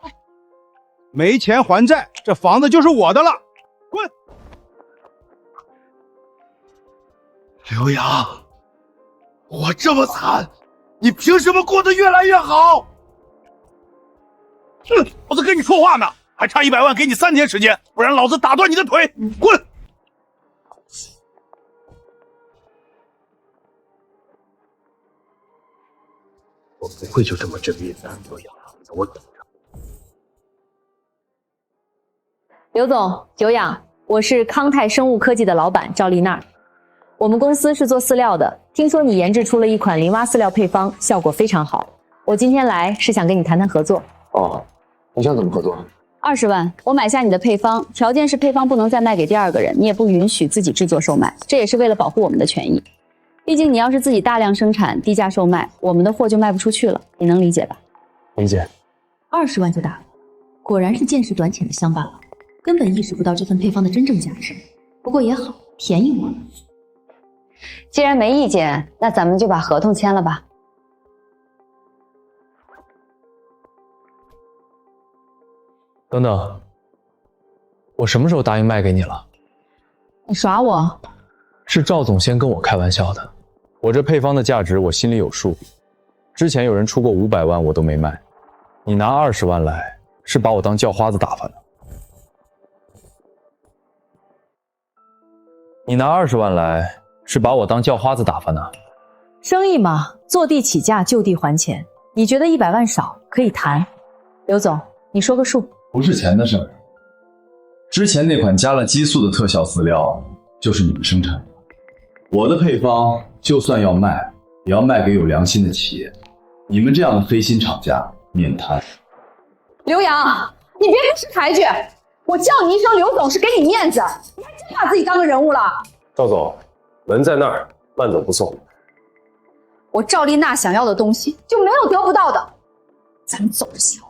没钱还债，这房子就是我的了。滚！刘洋，我这么惨，你凭什么过得越来越好？老子跟你说话呢，还差100万，给你3天时间，不然老子打断你的腿！滚！我不会就这么这辈子留养房子，我等着。刘总，久仰，我是康泰生物科技的老板赵丽娜。我们公司是做饲料的，听说你研制出了一款灵蛙饲料配方，效果非常好。我今天来是想跟你谈谈合作。哦，你想怎么合作？20万，我买下你的配方，条件是配方不能再卖给第2个人，你也不允许自己制作售卖，这也是为了保护我们的权益。毕竟你要是自己大量生产、低价售卖，我们的货就卖不出去了，你能理解吧？理解。20万就打了，果然是见识短浅的乡巴佬，根本意识不到这份配方的真正价值。不过也好，便宜我了。既然没意见，那咱们就把合同签了吧。等等，我什么时候答应卖给你了？你耍我？是赵总先跟我开玩笑的。我这配方的价值我心里有数，之前有人出过500万我都没卖，你拿20万来是把我当叫花子打发呢。你拿20万来是把我当叫花子打发呢。生意嘛，坐地起价，就地还钱。你觉得100万少，可以谈。刘总，你说个数。不是钱的事儿。之前那款加了激素的特效饲料就是你们生产的，我的配方就算要卖，也要卖给有良心的企业。你们这样的黑心厂家免谈。刘洋，你别跟是抬举，我叫你一声刘总是给你面子，你还真把自己当个人物了。赵总，门在那儿，慢走不送。我赵丽娜想要的东西就没有得不到的，咱们走着瞧。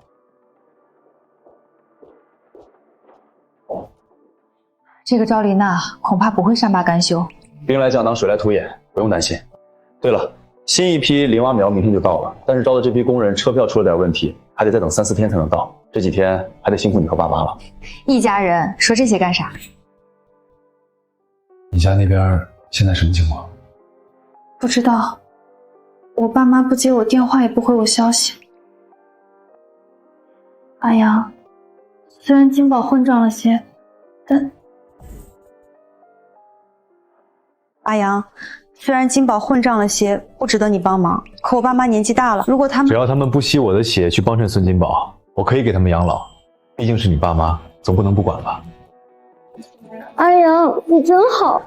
这个赵丽娜恐怕不会善罢甘休。兵来将挡，水来土掩，不用担心。对了，新一批灵蛙苗明天就到了，但是招的这批工人车票出了点问题，还得再等3、4天才能到。这几天还得辛苦你和爸妈了。一家人说这些干啥？你家那边现在什么情况？不知道，我爸妈不接我电话，也不回我消息。阿阳，虽然金宝混账了些，但阿阳，虽然金宝混账了些，不值得你帮忙，可我爸妈年纪大了，如果他们……只要他们不吸我的血去帮衬孙金宝，我可以给他们养老，毕竟是你爸妈，总不能不管吧？阿阳，你真好。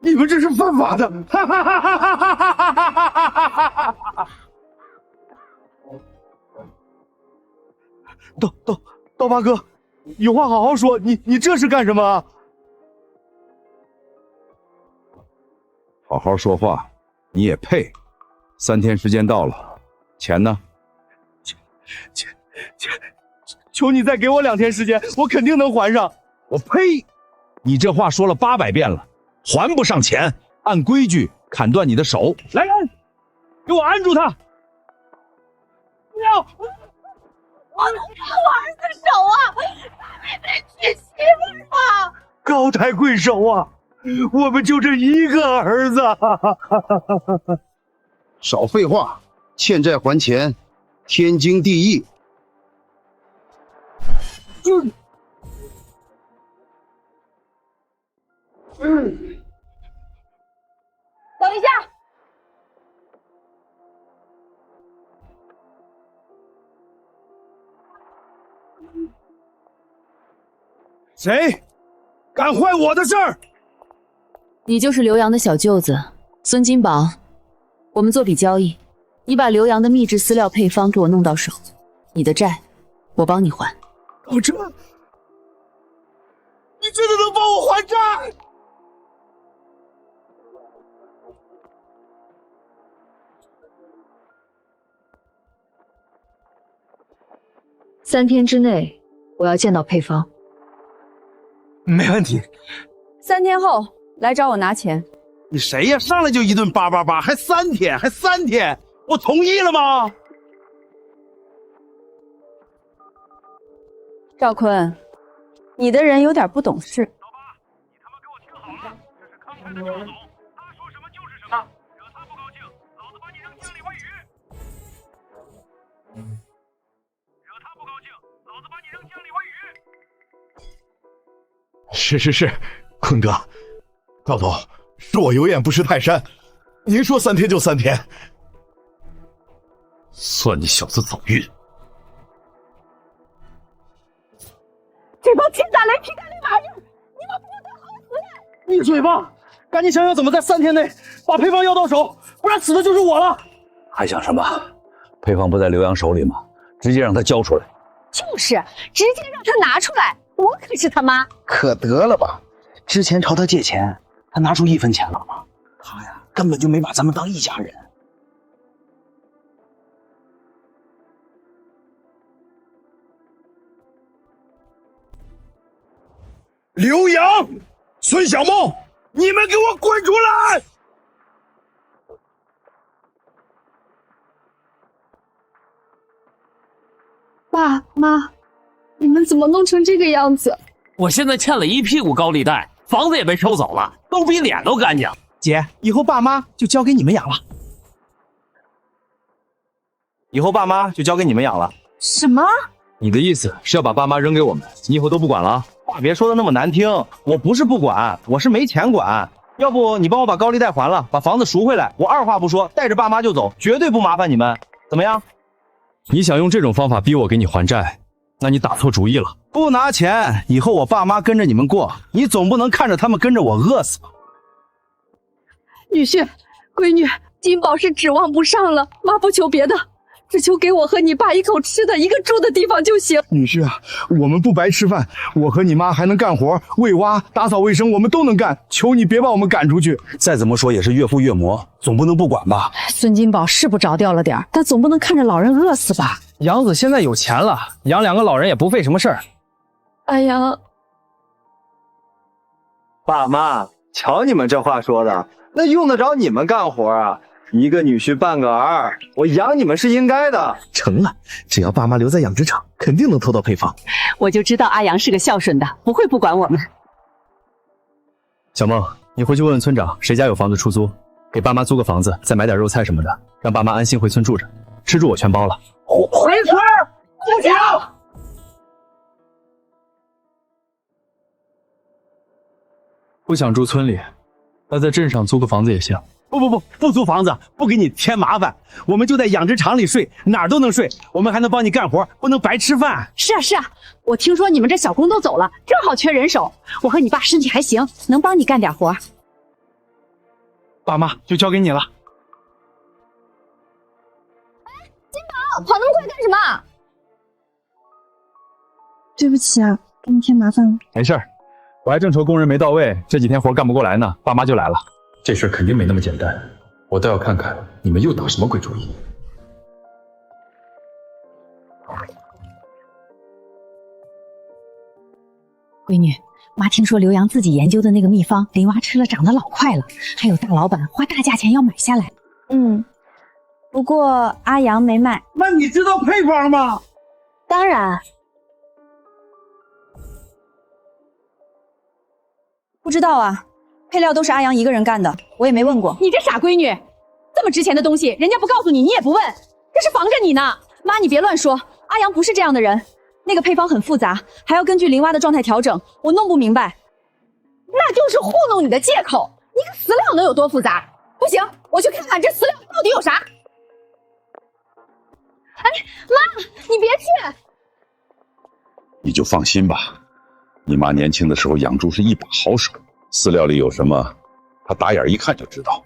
你们这是犯法的！刀疤哥，有话好好说，你这是干什么？好好说话，你也配？3天时间到了，钱呢？钱，求你再给我2天时间，我肯定能还上。我呸！你这话说了800遍了，还不上钱，按规矩砍断你的手。来人，给我按住他！不要！我能砍我儿子手啊！他没被娶媳妇啊！高抬贵手啊！我们就这一个儿子。少废话，欠债还钱，天经地义。等一下，谁敢坏我的事儿？你就是刘洋的小舅子孙金宝，我们做笔交易，你把刘洋的秘制饲料配方给我弄到手，你的债我帮你还。老郑，你真的能帮我还债？3天之内我要见到配方。没问题。 3天后来找我拿钱。你谁呀？上来就一顿叭叭叭，还3天，还3天，我同意了吗？赵坤，你的人有点不懂事。是，坤哥，赵总，是我有眼不识泰山，您说3天就3天，算你小子走运。这帮天打雷劈干那玩意儿，你们不得好死！闭嘴吧！赶紧想想怎么在3天内把配方要到手，不然死的就是我了。还想什么？配方不在刘洋手里吗？直接让他交出来。就是直接让他拿出来，我可是他妈。可得了吧！之前朝他借钱，他拿出1分钱了吗？他呀，根本就没把咱们当一家人。刘洋、孙小梦，你们给我滚出来！爸妈，你们怎么弄成这个样子？我现在欠了一屁股高利贷，房子也被收走了，都比脸都干净。姐，以后爸妈就交给你们养了。以后爸妈就交给你们养了。什么？你的意思是要把爸妈扔给我们，你以后都不管了？话别说的那么难听，我不是不管，我是没钱管。要不你帮我把高利贷还了，把房子赎回来，我二话不说带着爸妈就走，绝对不麻烦你们，怎么样？你想用这种方法逼我给你还债，那你打错主意了。不拿钱，以后我爸妈跟着你们过，你总不能看着他们跟着我饿死吧？女婿，闺女，金宝是指望不上了，妈不求别的，只求给我和你爸一口吃的，一个住的地方就行。女婿啊，我们不白吃饭，我和你妈还能干活，喂蛙、打扫卫生，我们都能干。求你别把我们赶出去。再怎么说也是岳父岳母，总不能不管吧？孙金宝是不着调了点，但总不能看着老人饿死吧？杨子现在有钱了，养2个老人也不费什么事儿。哎呀，爸妈，瞧你们这话说的，那用得着你们干活啊？一个女婿半个儿，我养你们是应该的。成了，只要爸妈留在养殖场，肯定能偷到配方。我就知道阿阳是个孝顺的，不会不管我们。小梦，你回去问问村长，谁家有房子出租，给爸妈租个房子，再买点肉菜什么的，让爸妈安心回村住着，吃住我全包了。回村不行。不想住村里，那在镇上租个房子也行。不租房子，不给你添麻烦，我们就在养殖场里睡，哪儿都能睡，我们还能帮你干活，不能白吃饭。是啊，我听说你们这小工都走了，正好缺人手，我和你爸身体还行，能帮你干点活。爸妈就交给你了。金宝，跑那么快干什么？对不起啊，给你添麻烦了。没事儿，我还正愁工人没到位，这几天活干不过来呢，爸妈就来了。这事儿肯定没那么简单，我倒要看看你们又打什么鬼主意。闺女，妈听说刘洋自己研究的那个秘方，林娃吃了长得老快了，还有大老板花大价钱要买下来。不过阿阳没卖。那你知道配方吗？当然。不知道啊，配料都是阿阳一个人干的，我也没问过。你这傻闺女，这么值钱的东西，人家不告诉你，你也不问，这是防着你呢。妈，你别乱说，阿阳不是这样的人。那个配方很复杂，还要根据林蛙的状态调整，我弄不明白。那就是糊弄你的借口。一个饲料能有多复杂？不行，我去看看这饲料到底有啥。哎，妈，你别去。你就放心吧，你妈年轻的时候养猪是一把好手，饲料里有什么，她打眼一看就知道。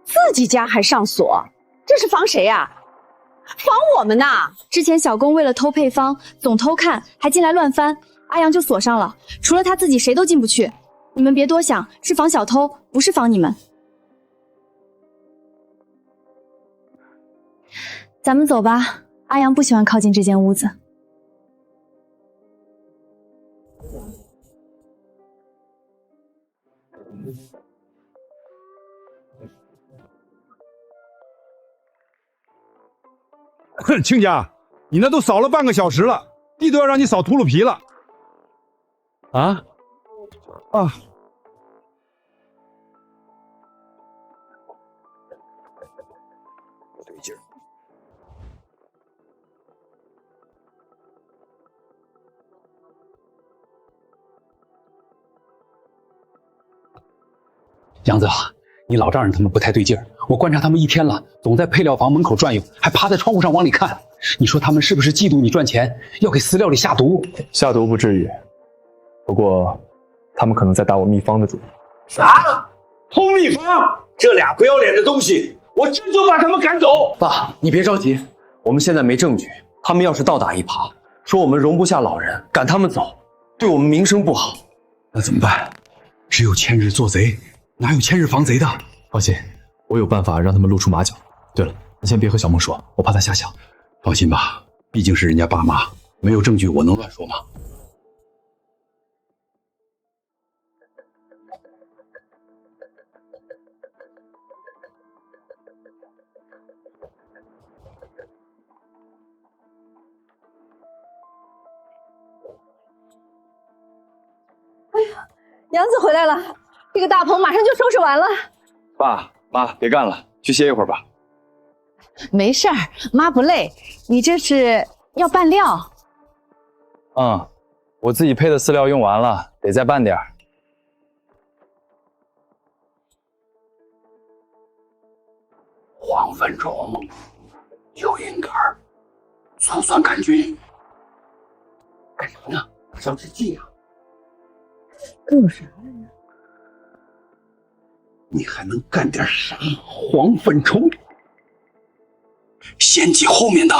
自己家还上锁，这是防谁呀？防我们呐！之前小工为了偷配方，总偷看，还进来乱翻，阿阳就锁上了，除了他自己谁都进不去。你们别多想，是防小偷，不是防你们。咱们走吧，阿阳不喜欢靠近这间屋子。亲家，你那都扫了半个小时了，地都要让你扫秃噜皮了。啊？啊！不对劲儿。杨子，你老丈人他们不太对劲儿，我观察他们一天了，总在配料房门口转悠，还趴在窗户上往里看。你说他们是不是嫉妒你赚钱，要给饲料里下毒？下毒不至于，不过他们可能在打我秘方的主意。啥？偷秘方？这俩不要脸的东西，我这就把他们赶走。爸，你别着急，我们现在没证据，他们要是倒打一耙，说我们容不下老人，赶他们走，对我们名声不好。那怎么办？只有千日做贼，哪有千日防贼的？放心，我有办法让他们露出马脚。对了，你先别和小梦说，我怕她瞎想。放心吧，毕竟是人家爸妈，没有证据我能乱说吗？哎呀，杨子回来了，这个大棚马上就收拾完了。爸妈，别干了，去歇一会儿吧。没事儿，妈不累。你这是要拌料？我自己配的饲料用完了，得再拌点儿。黄粉虫、蚯蚓杆、醋酸杆菌，干什么呢？烧制剂啊！干啥呀？你还能干点啥？黄粉虫，掀起后面的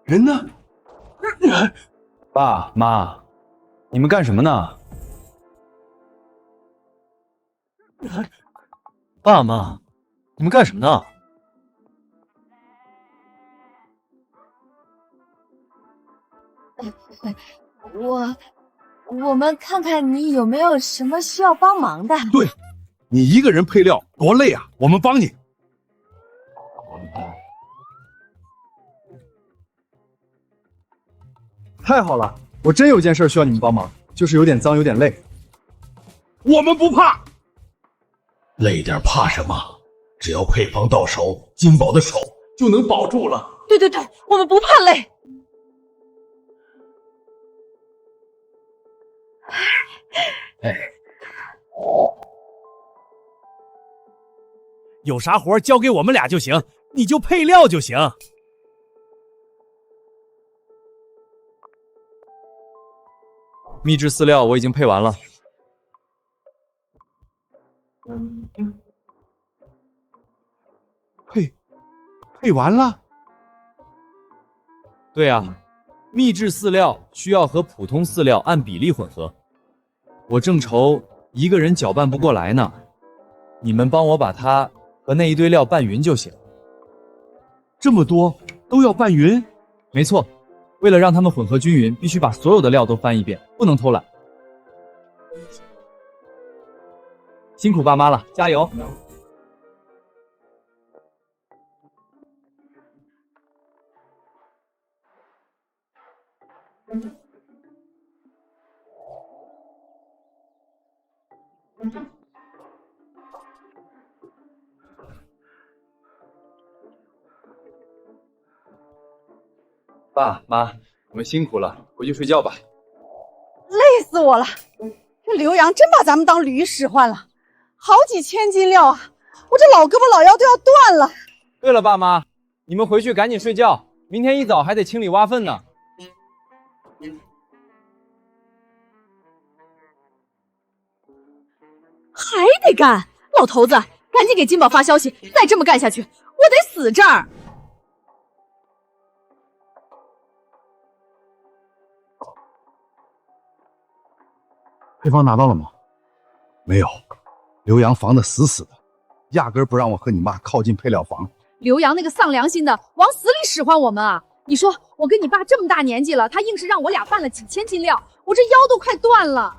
人呢？爸妈，你们干什么呢？爸妈，你们干什么呢？我们看看你有没有什么需要帮忙的。对，你一个人配料多累啊，我们帮你。太好了，我真有件事需要你们帮忙，就是有点脏，有点累。我们不怕，累点怕什么？只要配方到手，金宝的手就能保住了。对对对，我们不怕累。有啥活交给我们俩就行，你就配料就行。秘制饲料我已经配完了。配完了？对啊，秘制饲料需要和普通饲料按比例混合。我正愁一个人搅拌不过来呢，你们帮我把它和那一堆料拌匀就行。这么多都要拌匀？没错，为了让它们混合均匀，必须把所有的料都翻一遍，不能偷懒。辛苦爸妈了，加油！爸妈，你们辛苦了，回去睡觉吧。累死我了！这刘洋真把咱们当驴使唤了，好几千斤料啊！我这老胳膊老腰都要断了。对了，爸妈，你们回去赶紧睡觉，明天一早还得清理挖粪呢。还得干，老头子，赶紧给金宝发消息，再这么干下去，我得死这儿。配方拿到了吗？没有，刘洋防得死死的，压根不让我和你妈靠近配料房。刘洋那个丧良心的，往死里使唤我们啊！你说我跟你爸这么大年纪了，他硬是让我俩拌了几千斤料，我这腰都快断了。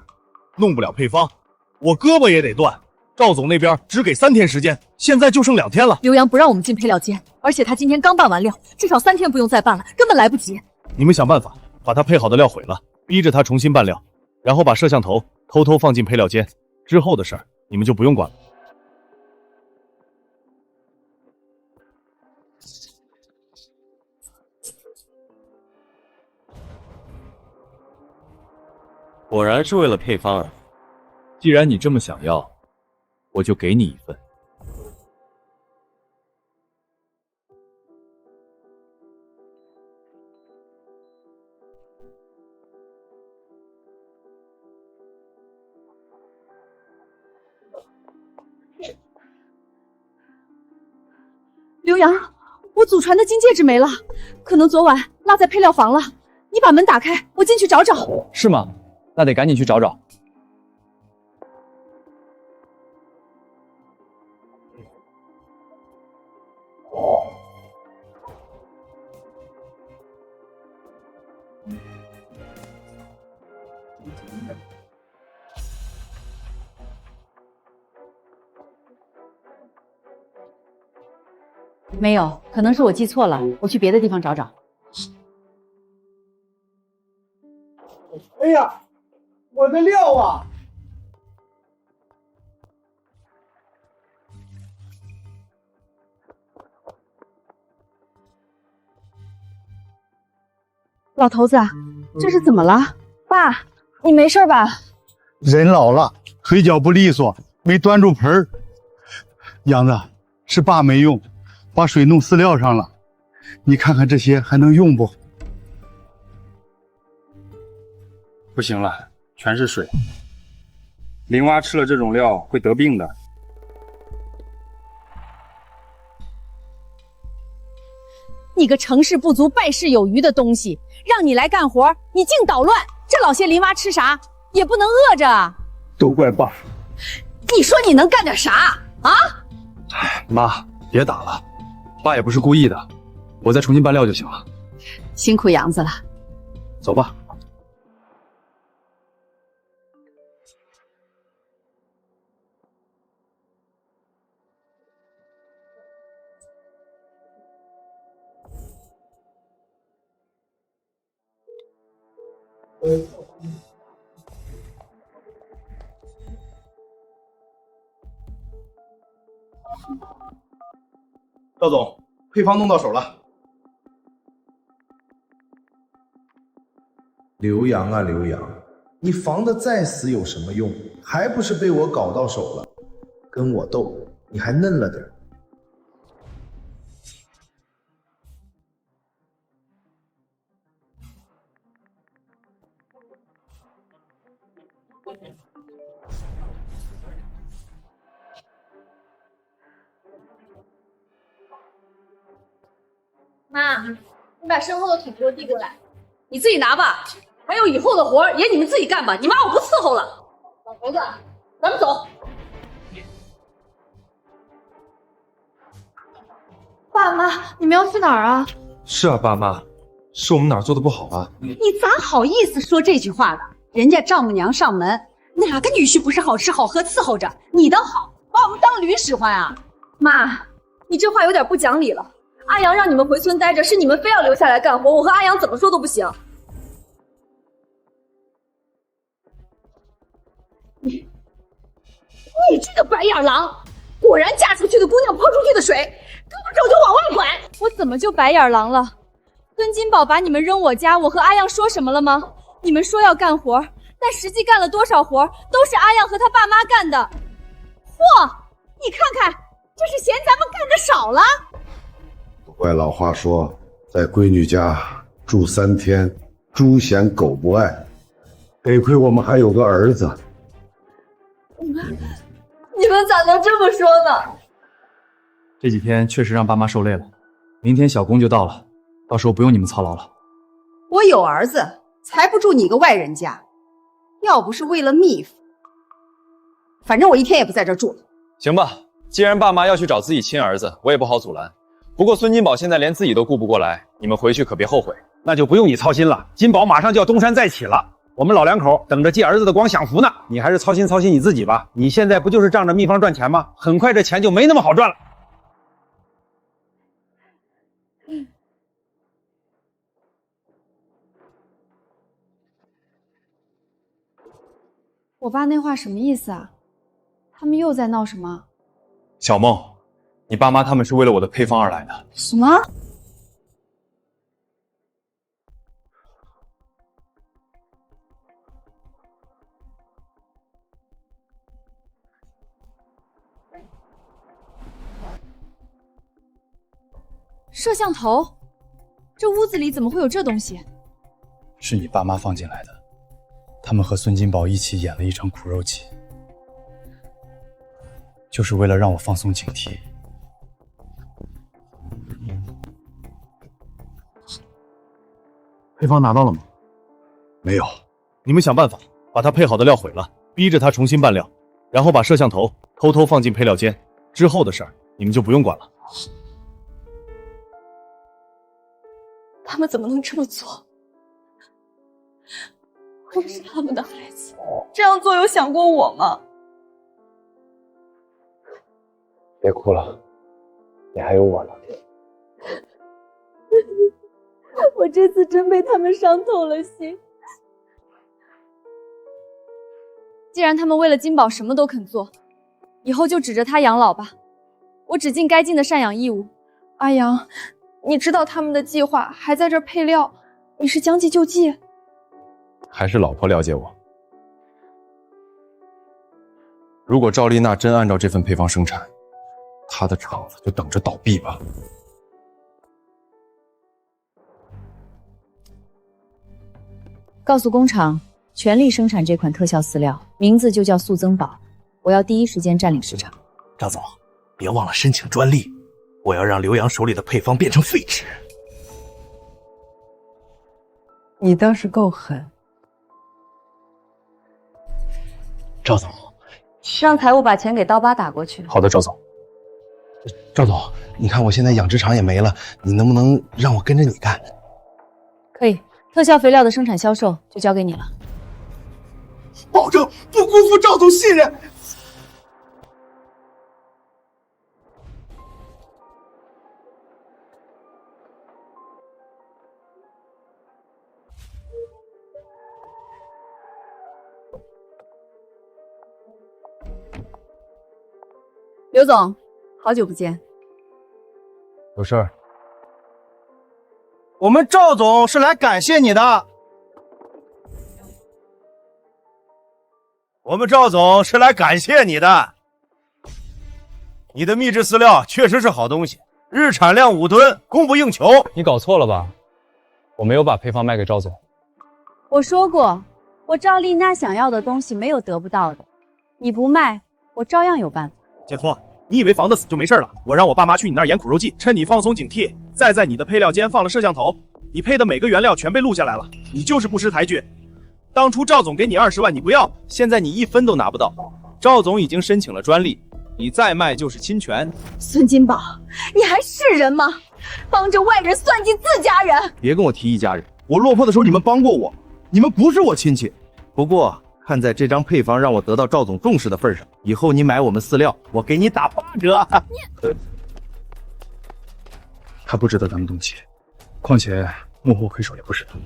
弄不了配方，我胳膊也得断。赵总那边只给3天时间，现在就剩2天了。刘洋不让我们进配料间，而且他今天刚拌完料，至少3天不用再拌了，根本来不及。你们想办法把他配好的料毁了，逼着他重新拌料，然后把摄像头偷偷放进配料间。之后的事儿你们就不用管了。果然是为了配方啊！既然你这么想要，我就给你一份。刘洋，我祖传的金戒指没了，可能昨晚落在配料房了。你把门打开，我进去找找。是吗？那得赶紧去找找。没有，可能是我记错了，我去别的地方找找。哎呀，我的料啊！老头子，这是怎么了？爸，你没事吧？人老了，腿脚不利索，没端住盆儿。杨子，是爸没用，把水弄饲料上了。你看看这些还能用不？不行了，全是水。林蛙吃了这种料会得病的。你个成事不足败事有余的东西，让你来干活，你净捣乱。这老些林蛙吃啥？也不能饿着啊！都怪爸。你说你能干点啥啊？妈，别打了，爸也不是故意的，我再重新拌料就行了。辛苦杨子了。走吧。赵总，配方弄到手了。刘洋啊刘洋，你防得再死有什么用？还不是被我搞到手了。跟我斗，你还嫩了点。妈，你把身后的土给我递过来，你自己拿吧。还有以后的活也你们自己干吧，你妈我不伺候了。老头子，咱们走。爸妈，你们要去哪儿啊？是啊，爸妈，是我们哪儿做的不好啊？你咋好意思说这句话的？人家丈母娘上门，哪个女婿不是好吃好喝伺候着？你倒好，把我们当驴使唤啊！妈，你这话有点不讲理了。阿阳让你们回村待着，是你们非要留下来干活，我和阿阳怎么说都不行。你这个白眼狼，果然嫁出去的姑娘泼出去的水，胳膊肘就往外拐。我怎么就白眼狼了？孙金宝把你们扔我家，我和阿阳说什么了吗？你们说要干活，但实际干了多少活都是阿阳和他爸妈干的。嚯，你看看，这是嫌咱们干的少了。不怪老话说，在闺女家住3天，猪嫌狗不爱。得亏我们还有个儿子。你们咋能这么说呢？这几天确实让爸妈受累了，明天小工就到了，到时候不用你们操劳了。我有儿子，才不住你个外人家。要不是为了蜜府，反正我一天也不在这住了。行吧，既然爸妈要去找自己亲儿子，我也不好阻拦。不过孙金宝现在连自己都顾不过来，你们回去可别后悔。那就不用你操心了，金宝马上就要东山再起了。我们老两口等着接儿子的光享福呢。你还是操心操心你自己吧。你现在不就是仗着秘方赚钱吗？很快这钱就没那么好赚了。我爸那话什么意思啊？他们又在闹什么？小梦，你爸妈他们是为了我的配方而来的。什么？摄像头？这屋子里怎么会有这东西？是你爸妈放进来的，他们和孙金宝一起演了一场苦肉计，就是为了让我放松警惕。配方拿到了吗？没有。你们想办法把他配好的料毁了，逼着他重新拌料，然后把摄像头偷偷放进配料间。之后的事儿你们就不用管了。他们怎么能这么做？我是他们的孩子，这样做有想过我吗？别哭了，你还有我呢。我这次真被他们伤透了心。既然他们为了金宝什么都肯做，以后就指着他养老吧。我只尽该尽的赡养义务。阿阳，你知道他们的计划，还在这配料，你是将计就计？还是老婆了解我。如果赵丽娜真按照这份配方生产，她的厂子就等着倒闭吧。告诉工厂，全力生产这款特效饲料，名字就叫速增宝。我要第一时间占领市场。赵总，别忘了申请专利，我要让刘洋手里的配方变成废纸。你倒是够狠。赵总，让财务把钱给刀疤打过去。好的，赵总。赵总，你看我现在养殖场也没了，你能不能让我跟着你干？可以，特效肥料的生产销售就交给你了。保证不辜负赵总信任。刘总，好久不见。有事儿？我们赵总是来感谢你的。我们赵总是来感谢你的。你的秘制饲料确实是好东西，日产量5吨，供不应求。你搞错了吧？我没有把配方卖给赵总。我说过，我赵丽娜想要的东西没有得不到的，你不卖，我照样有办法。杰托，你以为防得死就没事了？我让我爸妈去你那儿演苦肉计，趁你放松警惕，再在你的配料间放了摄像头，你配的每个原料全被录下来了。你就是不识抬举。当初赵总给你20万，你不要，现在你1分都拿不到。赵总已经申请了专利，你再卖就是侵权。孙金宝，你还是人吗？帮着外人算计自家人！别跟我提一家人，我落魄的时候你们帮过我，你们不是我亲戚。不过看在这张配方让我得到赵总重视的份上，以后你买我们饲料，我给你打8折。他不值得咱们动气，况且幕后黑手也不是他。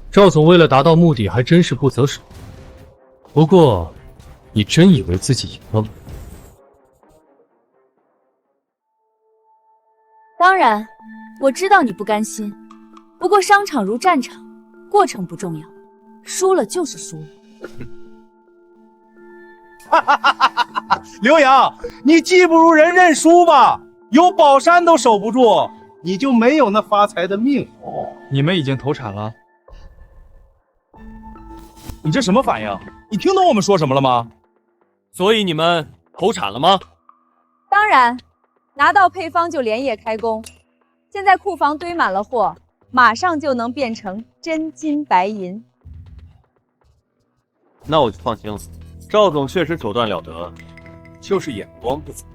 赵总为了达到目的，还真是不择手。不过，你真以为自己赢了吗？当然，我知道你不甘心。不过商场如战场，过程不重要，输了就是输了。刘洋，你技不如人认输吧，有宝山都守不住，你就没有那发财的命。你们已经投产了？你这什么反应？你听懂我们说什么了吗？所以你们投产了吗？当然，拿到配方就连夜开工。现在库房堆满了货，马上就能变成真金白银。那我就放心了。赵总确实手段了得，就是眼光不足。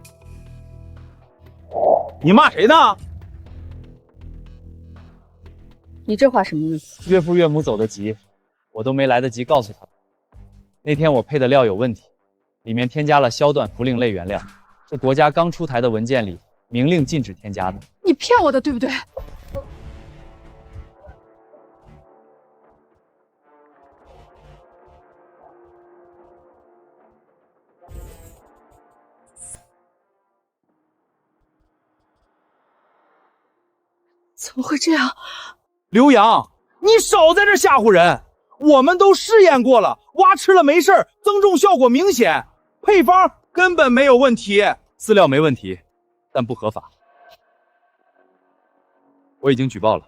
你骂谁呢？你这话什么意思？岳父岳母走得急，我都没来得及告诉他们。那天我配的料有问题，里面添加了硝段氟令类原料，是国家刚出台的文件里明令禁止添加的。你骗我的，对不对？怎么会这样？刘洋，你少在这吓唬人！我们都试验过了，蛙吃了没事儿，增重效果明显，配方根本没有问题，饲料没问题，但不合法。我已经举报了。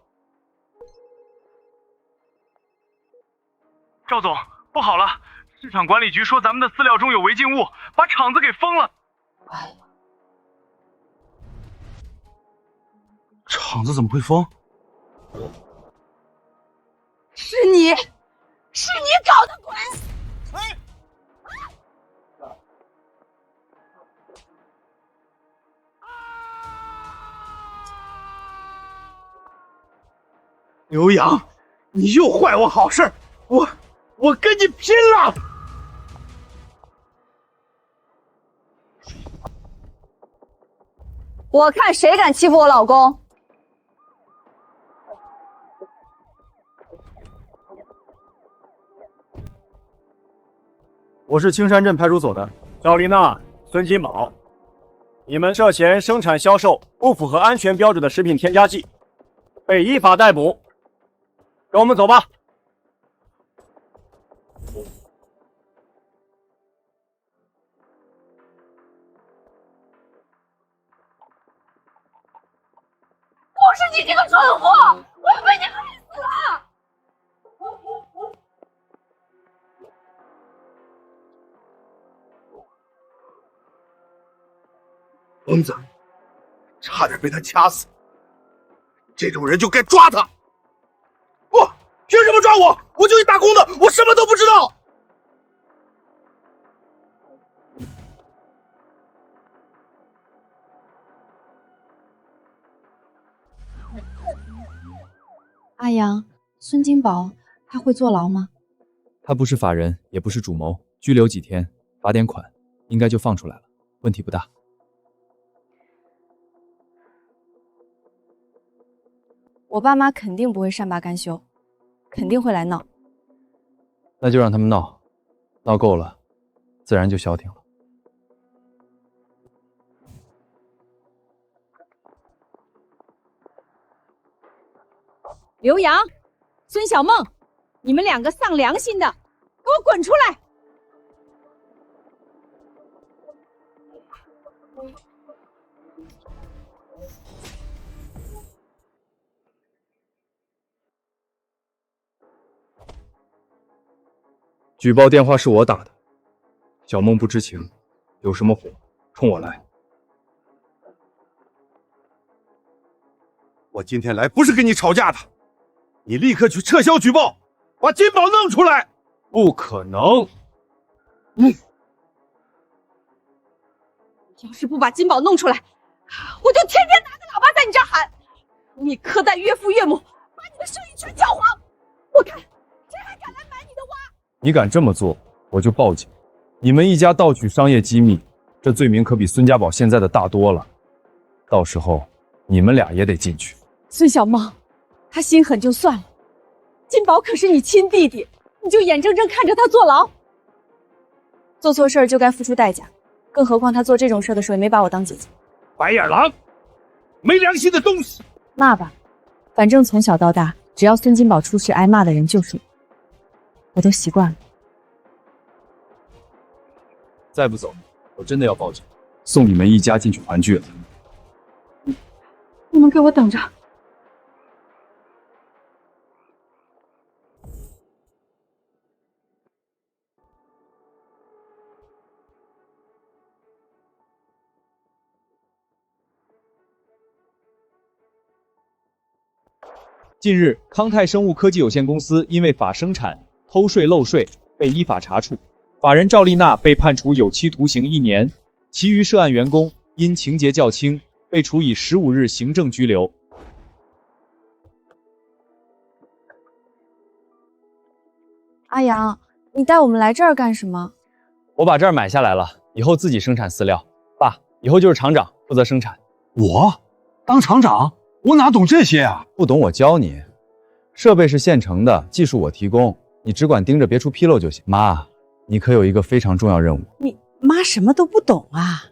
赵总，不好了！市场管理局说咱们的饲料中有违禁物，把厂子给封了。厂子怎么会封？是你搞的鬼！刘洋，你又坏我好事，我跟你拼了！我看谁敢欺负我老公！我是青山镇派出所的赵丽娜、孙金宝，你们涉嫌生产销售不符合安全标准的食品添加剂，被依法逮捕。跟我们走吧。都是你这个蠢货！我要被你害死了！疯子，差点被他掐死。这种人就该抓他。不，凭什么抓我？我就一打工的，我什么都不知道。阿阳，孙金宝他会坐牢吗？他不是法人，也不是主谋，拘留几天，罚点款，应该就放出来了，问题不大。我爸妈肯定不会善罢甘休，肯定会来闹。那就让他们闹，闹够了，自然就消停了。刘洋、孙小梦，你们两个丧良心的，给我滚出来！举报电话是我打的，小梦不知情，有什么火冲我来。我今天来不是跟你吵架的，你立刻去撤销举报，把金宝弄出来。不可能！要是不把金宝弄出来，我就天天拿个喇叭在你这儿喊，你苛待岳父岳母，把你的生意全搅黄。我看谁还敢来买你的蛙？你敢这么做，我就报警。你们一家盗取商业机密，这罪名可比孙家宝现在的大多了。到时候你们俩也得进去。孙小梦，他心狠就算了，金宝可是你亲弟弟，你就眼睁睁看着他坐牢？做错事儿就该付出代价，更何况他做这种事的时候也没把我当姐姐。白眼狼，没良心的东西！骂吧，反正从小到大，只要孙金宝出事，挨骂的人就是我，我都习惯了。再不走，我真的要报警，送你们一家进去团聚了。你们给我等着！近日，康泰生物科技有限公司因为法生产、偷税漏税被依法查处，法人赵丽娜被判处有期徒刑1年，其余涉案员工因情节较轻，被处以15日行政拘留。阿阳，你带我们来这儿干什么？我把这儿买下来了，以后自己生产饲料。爸，以后就是厂长负责生产。我当厂长，我哪懂这些啊？不懂我教你。设备是现成的，技术我提供，你只管盯着别出纰漏就行。妈，你可有一个非常重要任务。你妈什么都不懂啊？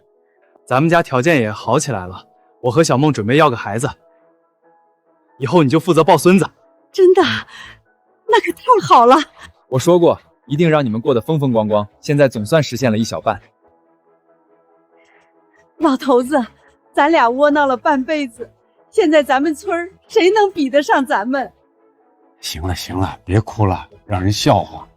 咱们家条件也好起来了，我和小梦准备要个孩子，以后你就负责抱孙子。真的？那可太好了！我说过，一定让你们过得风风光光。现在总算实现了一小半。老头子，咱俩窝囊了半辈子，现在咱们村谁能比得上咱们？行了行了，别哭了，让人笑话。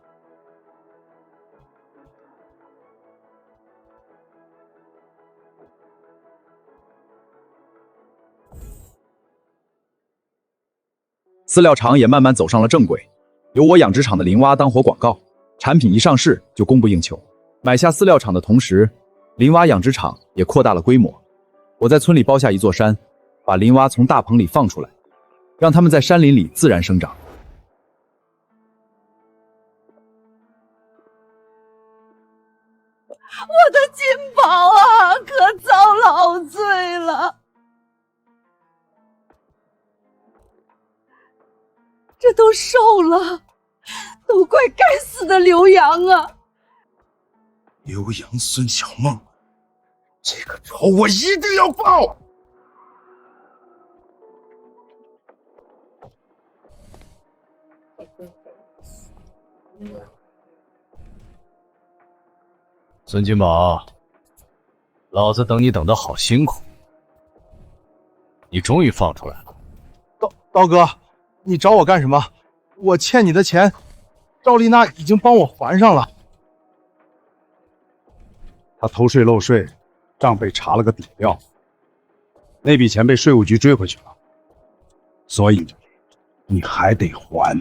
饲料厂也慢慢走上了正轨，由我养殖场的林蛙当活广告，产品一上市就供不应求。买下饲料厂的同时，林蛙养殖场也扩大了规模。我在村里包下一座山，把林蛙从大棚里放出来，让它们在山林里自然生长。我的金宝啊，可遭老罪了！这都瘦了，都怪该死的刘洋啊！刘洋、孙小梦，这个仇我一定要报！孙金宝，老子等你等得好辛苦，你终于放出来了。刀哥，你找我干什么？我欠你的钱，赵丽娜已经帮我还上了。他偷税漏税，账被查了个底料，那笔钱被税务局追回去了，所以你还得还。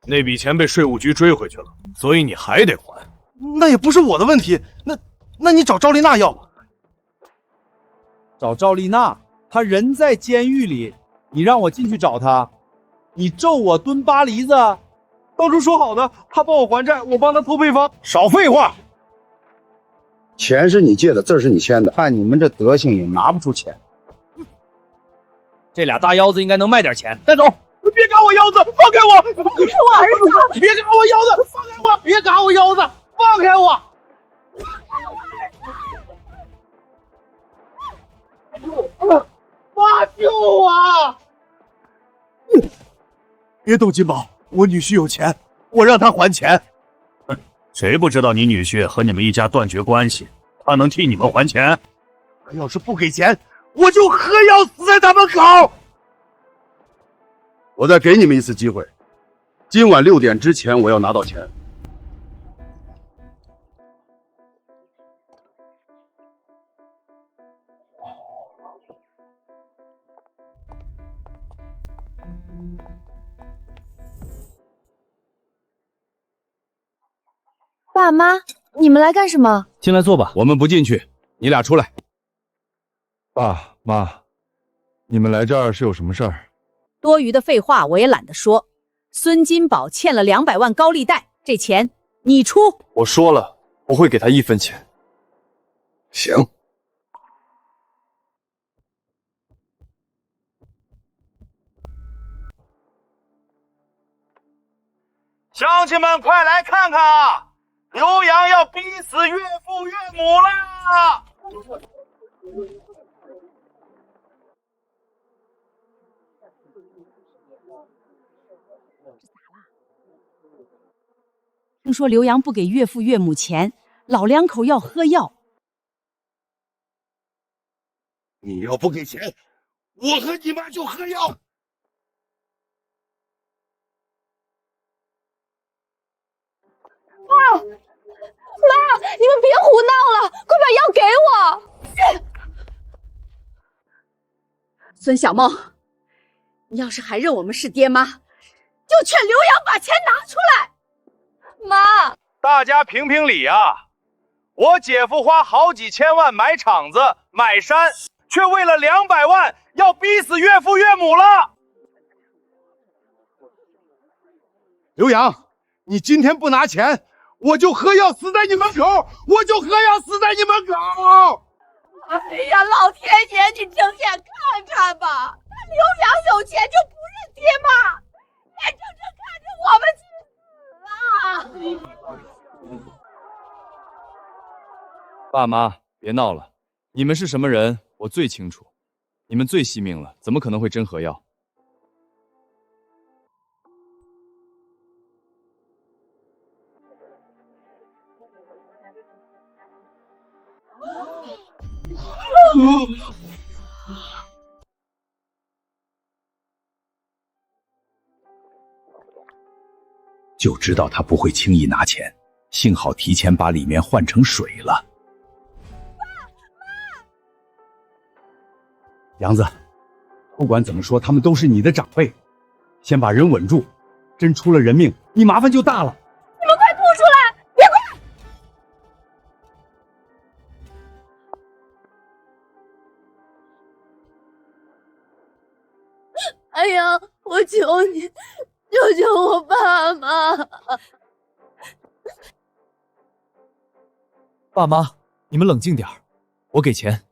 那笔钱被税务局追回去了，所以你还得还。那也不是我的问题，那你找赵丽娜要。找赵丽娜，她人在监狱里，你让我进去找她，你咒我蹲巴黎子？当初说好的，她帮我还债，我帮她偷配方。少废话！钱是你借的，字是你签的，看你们这德行也拿不出钱。这俩大腰子应该能卖点钱，带走！别嘎我腰子，放开我！你是我儿子！别嘎我腰子，放开我！别嘎我腰子，放开我！妈救我！别动金宝，我女婿有钱，我让他还钱。谁不知道你女婿和你们一家断绝关系？他能替你们还钱？他要是不给钱，我就喝药死在他门口。我再给你们一次机会，今晚6点之前我要拿到钱。爸妈，你们来干什么？进来坐吧。我们不进去，你俩出来。爸妈，你们来这儿是有什么事儿？多余的废话我也懒得说。孙金宝欠了200万高利贷，这钱你出。我说了，不会给他1分钱。行。乡亲们，快来看看啊！刘洋要逼死岳父岳母啦！听说刘洋不给岳父岳母钱，老两口要喝药。你要不给钱，我和你妈就喝药。妈，你们别胡闹了，快把药给我！孙小梦，你要是还认我们是爹妈，就劝刘洋把钱拿出来。妈，大家评理啊！我姐夫花好几千万买厂子、买山，却为了200万要逼死岳父岳母了。刘洋，你今天不拿钱，我就喝药死在你门口！我就喝药死在你门口！哎呀，老天爷，你睁眼看看吧！刘洋有钱就不认爹妈，眼睁睁看着我们去死啊！爸妈，别闹了，你们是什么人，我最清楚。你们最惜命了，怎么可能会真喝药？就知道他不会轻易拿钱，幸好提前把里面换成水了。杨子，不管怎么说，他们都是你的长辈，先把人稳住，真出了人命，你麻烦就大了。你们快吐出来！别快！哎呀，我求你，救救我爸妈！爸妈，你们冷静点儿，我给钱，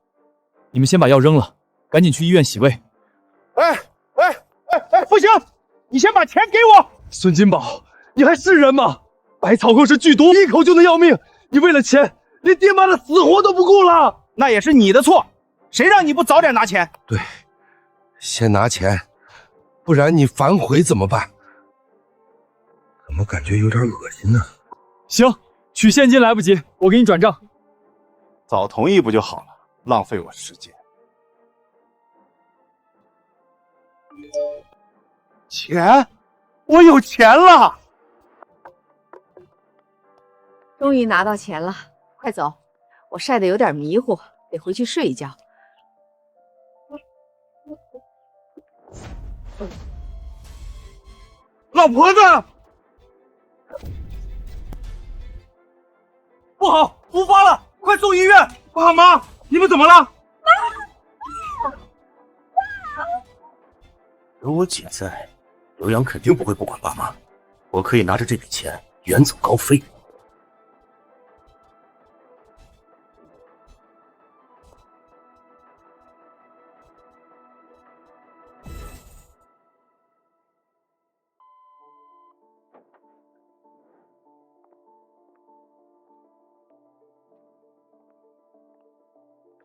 你们先把药扔了，赶紧去医院洗胃。不行，你先把钱给我。孙金宝，你还是人吗？百草膏是剧毒，一口就能要命，你为了钱连爹妈的死活都不顾了。那也是你的错，谁让你不早点拿钱？对，先拿钱，不然你反悔怎么办？怎么感觉有点恶心呢？行，取现金来不及，我给你转账。早同意不就好了，浪费我时间。钱，我有钱了！终于拿到钱了，快走，我晒得有点迷糊，得回去睡一觉。老婆子，不好，突发了，快送医院！爸妈，你们怎么了？有我姐在，刘洋肯定不会不管爸妈。我可以拿着这笔钱远走高飞。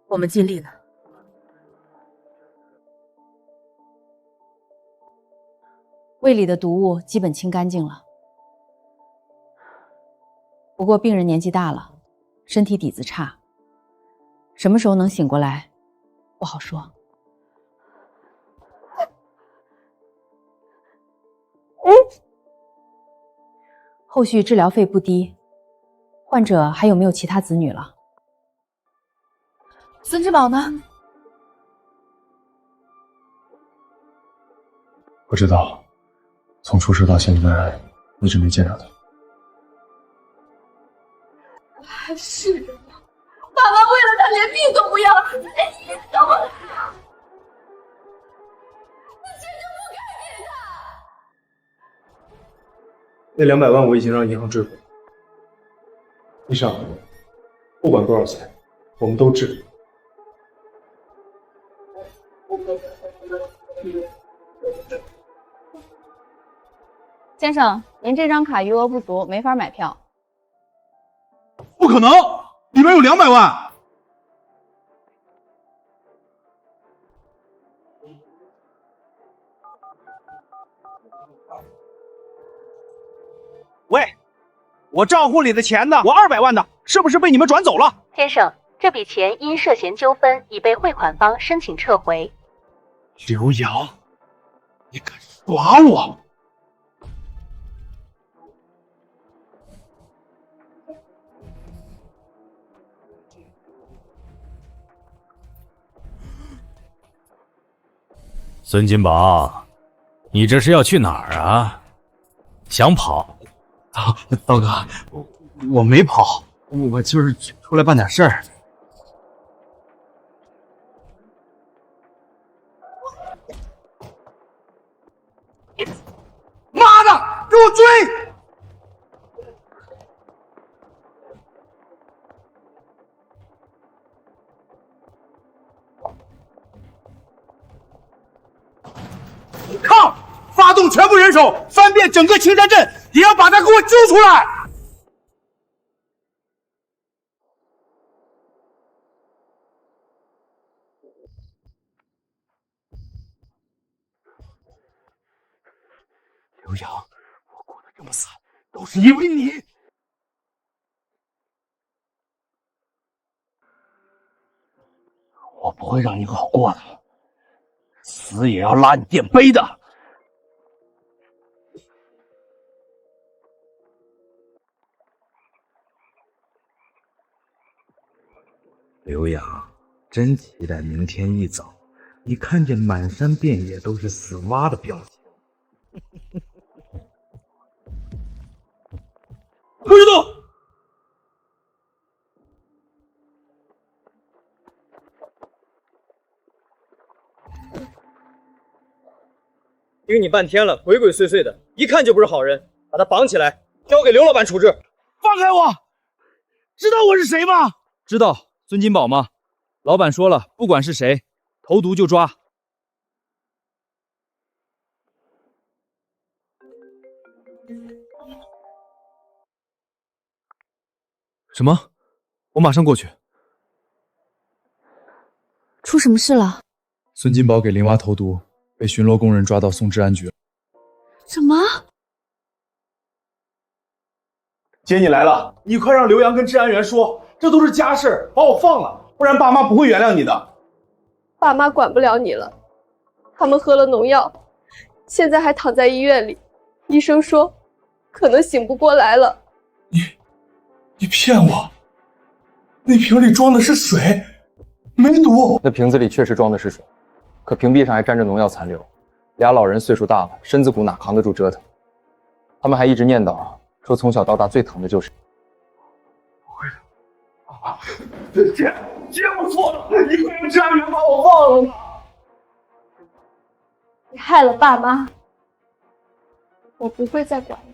我们尽力了。胃里的毒物基本清干净了，不过病人年纪大了，身体底子差，什么时候能醒过来，不好说。后续治疗费不低，患者还有没有其他子女了？孙志宝呢？不知道，从出事到现在一直没见着他。是的，爸妈为了他连命都不要了，连医院都不来了。你钱就不该给他。那200万我已经让银行追回了。医生，不管多少钱，我们都治。先生，您这张卡余额不足，没法买票。不可能，里面有200万。喂，我账户里的钱呢？我200万的，是不是被你们转走了？先生，这笔钱因涉嫌纠纷已被汇款方申请撤回。刘洋，你敢耍我？孙金宝，你这是要去哪儿啊？想跑？刀哥，我没跑，我就是出来办点事儿。动全部人手，翻遍整个青山镇，也要把他给我揪出来！刘洋，我过得这么惨，都是因为你。我不会让你好过的，死也要拉你垫背的。刘洋，真期待明天一早，你看见满山遍野都是死蛙的表情。不许动！盯你半天了，鬼鬼祟祟的，一看就不是好人。把他绑起来，交给刘老板处置。放开我！知道我是谁吗？知道孙金宝吗？老板说了，不管是谁，投毒就抓。什么？我马上过去。出什么事了？孙金宝给林蛙投毒，被巡逻工人抓到送治安局了。什么？姐，你来了，你快让刘洋跟治安员说，这都是家事，把我放了，不然爸妈不会原谅你的。爸妈管不了你了，他们喝了农药，现在还躺在医院里，医生说可能醒不过来了。你骗我！那瓶里装的是水，没毒。那瓶子里确实装的是水，可瓶壁上还沾着农药残留。俩老人岁数大了，身子骨哪扛得住折腾？他们还一直念叨说从小到大最疼的就是。姐，我错了，你快让治安员把我放了吧！你害了爸妈，我不会再管你。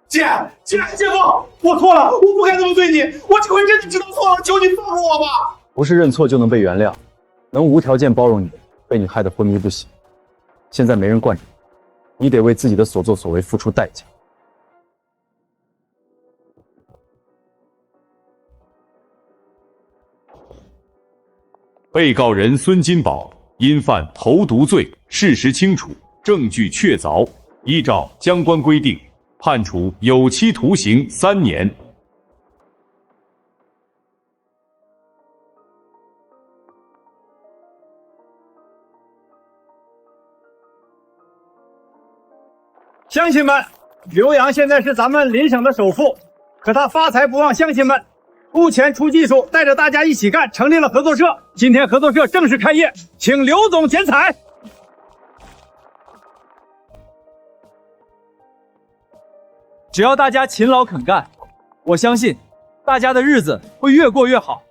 姐夫，我错了，我不该这么对你，我这回真的知道错了，求你放过我吧！不是认错就能被原谅，能无条件包容你，被你害得昏迷不醒。现在没人惯着你，你得为自己的所作所为付出代价。被告人孙金宝因犯投毒罪，事实清楚，证据确凿，依照相关规定，判处有期徒刑3年。乡亲们，刘洋现在是咱们邻省的首富，可他发财不忘乡亲们，出钱出技术，带着大家一起干，成立了合作社。今天合作社正式开业，请刘总剪彩。只要大家勤劳肯干，我相信大家的日子会越过越好。